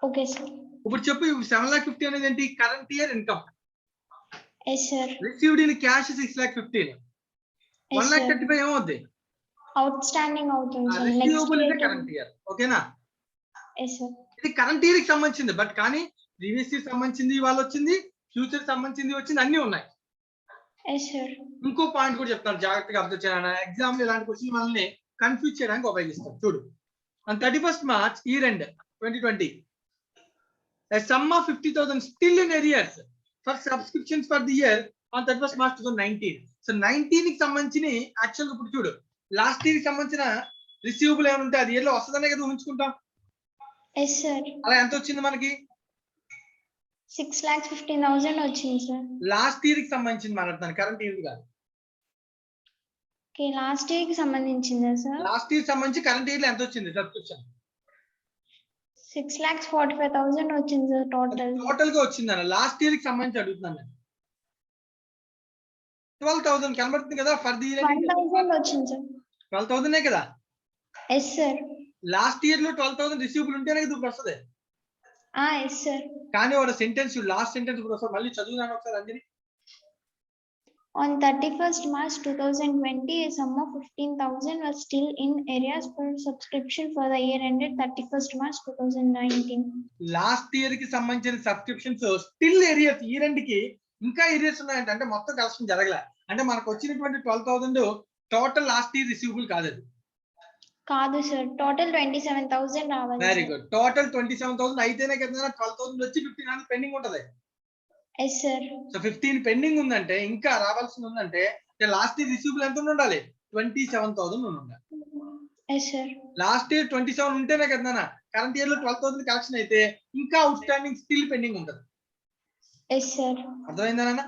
Okay sir. ఇప్పుడు చెప్పు, 7,50,000 అనేది ఏంటి? Current year income. Yes sir. Received in cash 6,15,000. 1,35,000 ఏమవుద్ది? అవుట్ స్టాండింగ్ అవుతుంది sir. Receivable in current year. ఓకేనా? Yes sir. ఇది కరెంట్ ఇయర్ కి సంబంధించింది, బట్ కానీ ప్రీవియస్ ఇయర్ సంబంధించింది ఇవాళ వచ్చింది, ఫ్యూచర్ సంబంధించింది వచ్చింది, అన్ని ఉన్నాయి. Yes sir. ఇంకో పాయింట్ కూడా చెప్తాను, జాగ్రత్తగా అబ్జర్వ్ చేయాలి. ఎగ్జామ్ లో ఇలాంటి క్వశ్చన్ మనల్ని కన్ఫ్యూజ్ చేయడానికి ఉపయోగిస్తాం. చూడు, on 31st March year end 2020, a sum of 50,000 still in arrears for subscriptions for the year on 31st March 2019. So 19 కి సంబంధించి యాక్చువల్ ఇప్పుడు చూడు, లాస్ట్ ఇయర్ కి సంబంధించిన రిసీవబుల్ ఏమైనా ఉంటే అది ఇయర్ లో వస్తుందనే కదా ఊహించుకుంటాం. Yes sir. అలా ఎంత వచ్చింది మనకి? 6,15,000 వచ్చింది సార్. లాస్ట్ ఇయర్ కి సంబంధించింది మాట్లాడుతాను, కరెంట్ ఇయర్ కాదు. ఓకే, లాస్ట్ ఇయర్ కి సంబంధించిందా సార్? లాస్ట్ ఇయర్ సంబంధించి కరెంట్ ఇయర్ లో ఎంత వచ్చింది సబ్స్క్రిప్షన్? 6,45,000 వచ్చింది సార్ టోటల్. టోటల్ గా వచ్చిందన్న. లాస్ట్ ఇయర్ కి సంబంధించి అడుగుతున్నాను నేను. 12,000 కనబడుతుంది కదా ఫర్ ది ఇయర్. 12,000 వచ్చింది సార్. 12,000 కదా? Yes sir. లాస్ట్ ఇయర్ లో 12,000 రిసీవబుల్ ఉంటేనే ఇది ఇప్పుడు వస్తుంది. Yes sir. కానీ ఒక సెంటెన్స్, లాస్ట్ సెంటెన్స్ ఇప్పుడు వస్తుంది, మళ్ళీ చదువునాను ఒకసారి Anjani. On 31st March 2020, a sum of 15,000 was still in arrears for subscription for the year ended 31st March 2019. Last year కి సంబంధించిన సబ్స్క్రిప్షన్స్ స్టిల్ ఏరియర్స్, ఈ రెండుకి ఇంకా ఏరియర్స్ ఉన్నాయంటే, అంటే మొత్తం కలెక్షన్ జరగలే. అంటే మనకు వచ్చినటువంటి 12,000 టోటల్ లాస్ట్ ఇయర్ రిసీవబుల్ కాదు. అది కాదు సార్, టోటల్ 27,000 రావాలి. Very good. టోటల్ 27,000 అయితేనే కదా 12,000 వచ్చి 1500 పెండింగ్ ఉంటది. Yes sir. సో 15 పెండింగ్ ఉందంటే, ఇంకా రావాల్సింది ఉందంటే లాస్ట్ ఇయర్ రిసీవబుల్ ఎంత ఉండాలి? 27,000 ఉండాలి. Yes, sir. లాస్ట్ ఇయర్ 27 ఉంటేనే కదా నాన్న కరెంట్ ఇయర్ లో 12,000 కలెక్షన్ అయితే ఇంకా అవుట్ స్టాండింగ్ స్టిల్ పెండింగ్ ఉంటుంది. Yes, sir. అర్థమైందా నాన్న?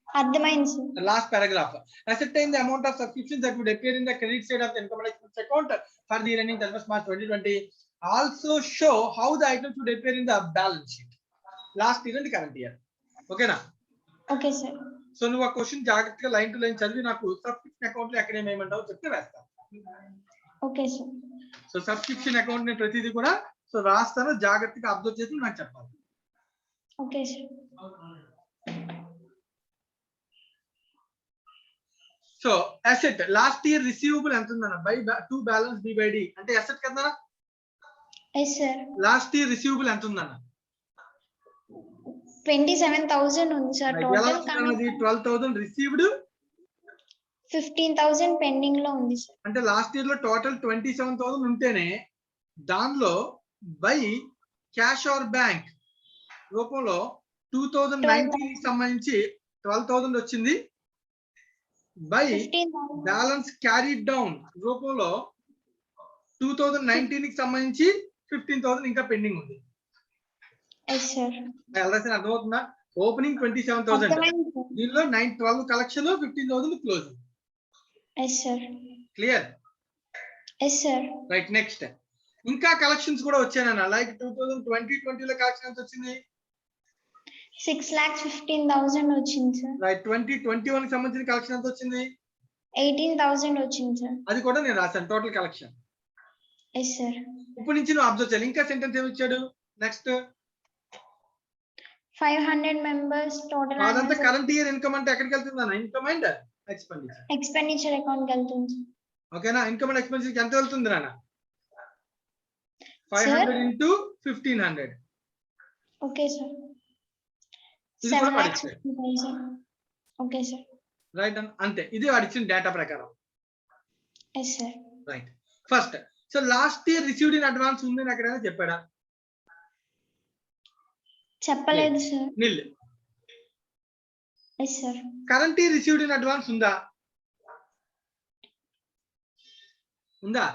అర్థమైంది sir. The last paragraph. Ascertain the amount of subscriptions that would appear in the credit side of the income and expense account for the year ending 31st March 2020. Also show how the items would appear in the balance sheet. Last year and the current year. Okay na? Okay, sir. So నువ్వు ఆ question జాగ్రత్తగా line to line చదివి నాకు subscription account లో ఎక్కడ ఏమేమంటావో చెప్తే వేస్తాను. Okay, sir. So subscription account ని ప్రతిదీ కూడా సో రాస్తాను జాగ్రత్తగా అబ్జర్వ్ చేసి నాకు చెప్పాలి. Okay, sir. So asset last year receivable ఎంత ఉందన్న by to balance B by D అంటే అసెట్ కదా. Yes, sir. Last year receivable ఎంత ఉందన్న 27,000 ఉంది sir. ఎలా Total వచ్చింది? 12,000 రిసీవ్డ్ 15,000 పెండింగ్ లో ఉంది sir. అంటే లాస్ట్ ఇయర్ లో టోటల్ 27,000 ఉంటేనే దానిలో బై క్యాష్ ఆర్ బ్యాంక్ రూపంలో 2019 కి సంబంధించి 12,000 వచ్చింది. బై 15,000. బ్యాలెన్స్ క్యారీడ్ డౌన్ రూపంలో 2019 కి సంబంధించి 15,000 ఇంకా పెండింగ్ ఉంది. Yes, sir. ఎల్ఐసి అర్థమవుతుందా? ఓపెనింగ్ 27,000 అర్థమైంది sir. దీనిలో 12 collection 15,000 closing. Yes, sir. Clear? Yes, sir. Right. Next ఇంకా కలెక్షన్స్ కూడా వచ్చాయన్న లైక్ 2020 లో కలెక్షన్ ఎంత వచ్చింది? 6,15,000 వచ్చింది sir. రైట్. 2021 కి సంబంధించిన కలెక్షన్ ఎంత వచ్చింది? 18,000 వచ్చింది sir. అది కూడా నేను రాశాను టోటల్ కలెక్షన్. Yes, sir. ఇప్పుడు నుంచి నువ్వు అబ్జర్వ్ చేయాలి. ఇంకా సెంటెన్స్ ఏమి ఇచ్చాడు? నెక్స్ట్ 500 members total అదంతా కరెంట్ ఇయర్ ఇన్కమ్ అంటే ఎక్కడికి వెళ్తుంది అన్న? Income and expenditure. expenditure account కి వెళ్తుంది sir. ఓకేనా? ఇన్కమ్ అండ్ ఎక్స్పెండిచర్ ఎంత వెళ్తుంది నాన్న? 500 into 1500. Okay, sir. ఇది కూడా 7,50,000. Okay, sir. రైట్ అంతే. ఇది వాడు ఇచ్చిన డేటా ప్రకారం. Yes, sir. Right. First so last year received in advance ఉందని ఎక్కడైనా చెప్పాడా? చెప్పలేదు sir. Nil. Yes, sir. Current year received in advance ఉందా? ఉందా?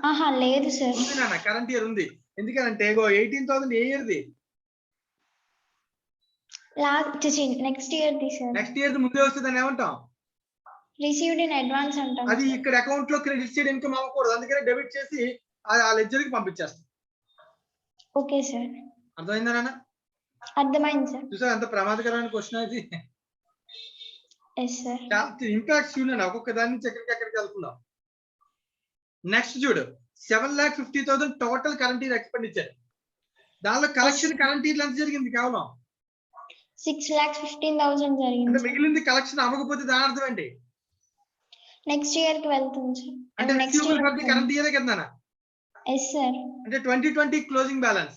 ఆహా లేదు sir. ఉంది నాన్న కరెంట్ ఇయర్ ఉంది. ఎందుకంటే 18,000 ఏ ఇయర్ ది? నెక్స్ట్ ఇయర్ ది sir. నెక్స్ట్ ఇయర్ ముందే వస్తుంది అని ఏమంటాం? రిసీవ్డ్ ఇన్ అడ్వాన్స్ అంటాం. అది ఇక్కడ అకౌంట్ లో క్రెడిట్ సైడ్ ఇన్కమ్ అవ్వకూడదు. అందుకనే డెబిట్ చేసి ఆ లెడ్జర్ కి పంపించేస్తాం. Okay sir. అర్థమైందా నాన్న? అర్థమైంది సార్. చూసా ఎంత ప్రమాదకరమైన క్వశ్చన్ అది. Yes sir. ఇంపాక్ట్ చూడండి ఒక్కొక్క దాని నుంచి ఎక్కడికి వెళ్తున్నాం. నెక్స్ట్ చూడు 7,50,000 టోటల్ కరెంట్ ఇయర్ ఎక్స్పెండిచర్. దానిలో కలెక్షన్ కరెంట్ ఇయర్ ఎంత జరిగింది? కేవలం 6,15,000 జరిగింది. అంటే మిగిలింది కలెక్షన్ అవ్వకపోతే దాని అర్థం ఏంటి? నెక్స్ట్ ఇయర్ కి వెళ్తుంది సార్. అంటే receivable for the current year కదా నాన్న? Yes sir. అంటే 2020 క్లోజింగ్ బ్యాలెన్స్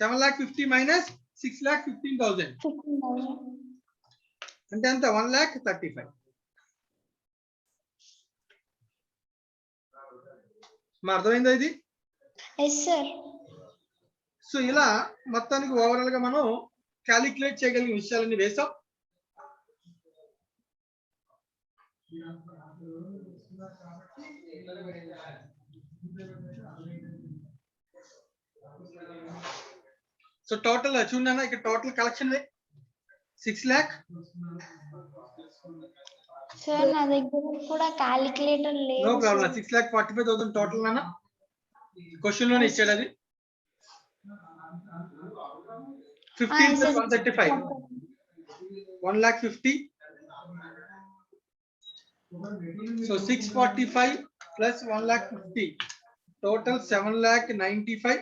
7,50,000 మైనస్ 6,15,000 15,000 అంటే ఎంత? 1,35,000. అర్థమైందా ఇది? Yes sir. సో ఇలా మొత్తానికి ఓవరాల్ గా మనం క్యాలిక్యులేట్ చేయగలిగిన విషయాలన్నీ వేసాం. సో టోటల్ చూడన్నా ఇక్కడ టోటల్ కలెక్షన్ 6 lakh. సార్ నా దగ్గర కూడా క్యాలిక్యులేటర్ లేదు. No problem. 6,45,000 టోటల్ నాన్న క్వశ్చన్ లోనే ఇచ్చాడు అది. 15 plus 135 1,50,000. So 645 plus 1,50,000 total 7,95,000.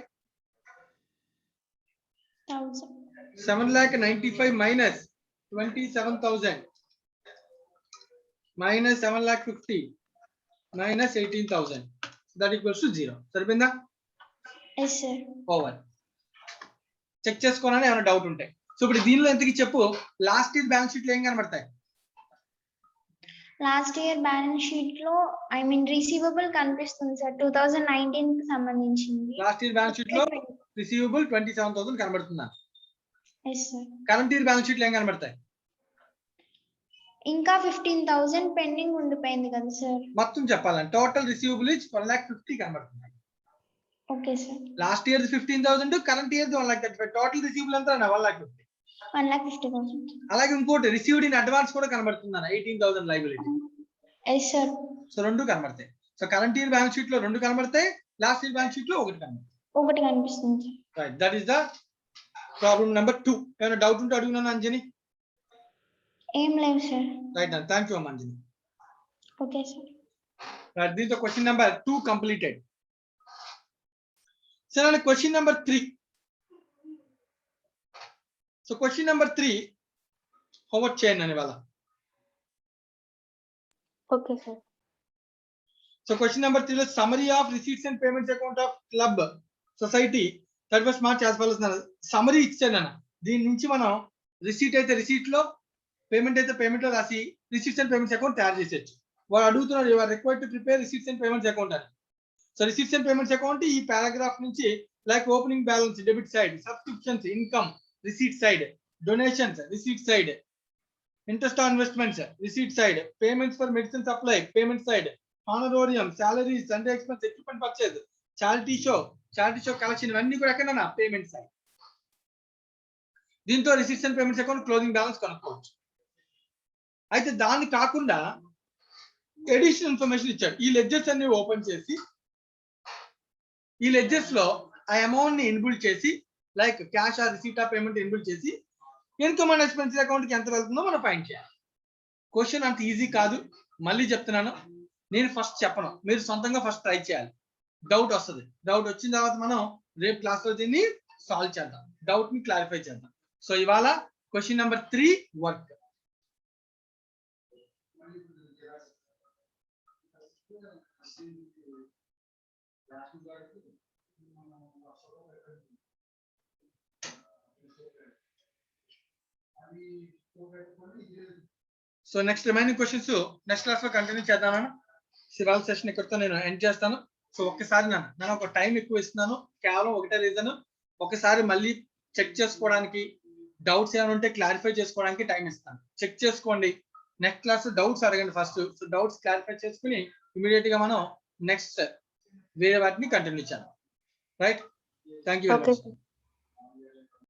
7,95,000 minus 27,000 minus 7,50,000 minus 18,000 that equals to 0. సరిపోయిందా? yes sir. ఓవర్. చెక్ చేసుకోవాలని ఏమైనా డౌట్ ఉంటాయి. సో ఇప్పుడు దీనిలో ఎంతకి చెప్పు లాస్ట్ ఇయర్ బ్యాలెన్స్ షీట్ లో ఏం కనబడతాయి? లాస్ట్ ఇయర్ బ్యాలెన్స్ షీట్ లో ఐ మీన్ రిసీవబుల్ కనిపిస్తుంది సార్ 2019 కి సంబంధించింది. లాస్ట్ ఇయర్ బ్యాలెన్స్ షీట్ లో రిసీవబుల్ 27,000 కనబడుతుందా? yes sir. Current year balance sheet లో ఏం కనబడతాయి? ఇంకా 15,000 పెండింగ్ ఉండిపోయింది కదా సార్. మొత్తం చెప్పాలండి. టోటల్ రిసీవబుల్ ఇస్ 1,50,000 కనబడుతుంది. Okay sir. Last year 15,000, current year 1,35,000. Total receivable ఎంత 1,50,000. 1,50,000. అలాగే ఇంకోటి రిసీవ్డ్ ఇన్ అడ్వాన్స్ కూడా కనబడుతుంది అన్న 18,000 లైబిలిటీ. Yes sir. సో రెండు కనబడతాయి. So current year balance sheet లో రెండు కనబడతాయి, లాస్ట్ ఇయర్ బ్యాలెన్స్ షీట్ లో ఒకటి కనబడుతుంది. ఒకటి కనిపిస్తుంది sir. Right, that is the problem number 2. ఏమైనా డౌట్ ఉంటే అడుగున్నాను అంజని. ఏం లేవు సార్. రైట్ అన్న, థ్యాంక్ యూ అమ్మ అంజని. Okay sir. రైట్, దీంతో క్వశ్చన్ నెంబర్ 2 కంప్లీటెడ్. సరే, question number 3. So question number 3 homework చేయండి అని వాళ్ళ. Okay sir. So question number 3 లో summary of receipts and payments account of club society 31st March as follows. Summary ఇచ్చాను అన్న. దీని నుంచి మనం రిసీట్ అయితే రిసీట్ లో, పేమెంట్ అయితే పేమెంట్ లో రాసి రిసీట్స్ అండ్ పేమెంట్స్ అకౌంట్ తయారు చేసేయచ్చు. వాడు అడుగుతున్నారు you are required to prepare receipts and payments account అని. So receipts and payments account ఈ పారాగ్రాఫ్ నుంచి like opening balance debit side, subscriptions income receipt side, donations receipt side, interest on investments receipt side, payments for medicine supply payment side, honorarium, salaries, sundry expense, equipment purchase, charity show collection, ఇవన్నీ కూడా ఎక్కడ payment side. దీంతో receipts and payments account closing balance కనుక్కోవచ్చు. అయితే దాన్ని కాకుండా additional information ఇచ్చాడు. ఈ లెడ్జర్స్ అన్ని ఓపెన్ చేసి ఈ లెడ్జర్స్ లో ఆ అమౌంట్ ని ఇన్బుల్ చేసి like cash or receipt of payment ఇన్బుల్ చేసి ఇన్కమ్ అండ్ ఎక్స్పెన్సెస్ అకౌంట్ కి ఎంత వెళ్తుందో మనం ఫైండ్ చేయాలి. క్వశ్చన్ అంత ఈజీ కాదు, మళ్ళీ చెప్తున్నాను. నేను ఫస్ట్ చెప్పను, మీరు సొంతంగా ఫస్ట్ ట్రై చేయాలి. డౌట్ వస్తుంది. డౌట్ వచ్చిన తర్వాత మనం రేపు క్లాస్ లో దీన్ని సాల్వ్ చేద్దాం, డౌట్ ని క్లారిఫై చేద్దాం. సో ఇవాళ question number 3 work. So next remaining questions next class లో కంటిన్యూ చేద్దామన్నా. ఇవాళ సెషన్ ఇక్కడితో నేను ఎండ్ చేస్తాను. సో ఒక్కసారి నేను ఒక టైం ఎక్కువ ఇస్తున్నాను, కేవలం ఒకటే రీజన్, ఒకసారి మళ్ళీ చెక్ చేసుకోవడానికి, డౌట్స్ ఏమైనా ఉంటే క్లారిఫై చేసుకోవడానికి టైం ఇస్తాను. చెక్ చేసుకోండి. నెక్స్ట్ క్లాస్ డౌట్స్ అడగండి ఫస్ట్. సో డౌట్స్ క్లారిఫై చేసుకుని ఇమీడియట్ గా మనం నెక్స్ట్ వేరే వాటిని కంటిన్యూ చేద్దాం. Right, thank you.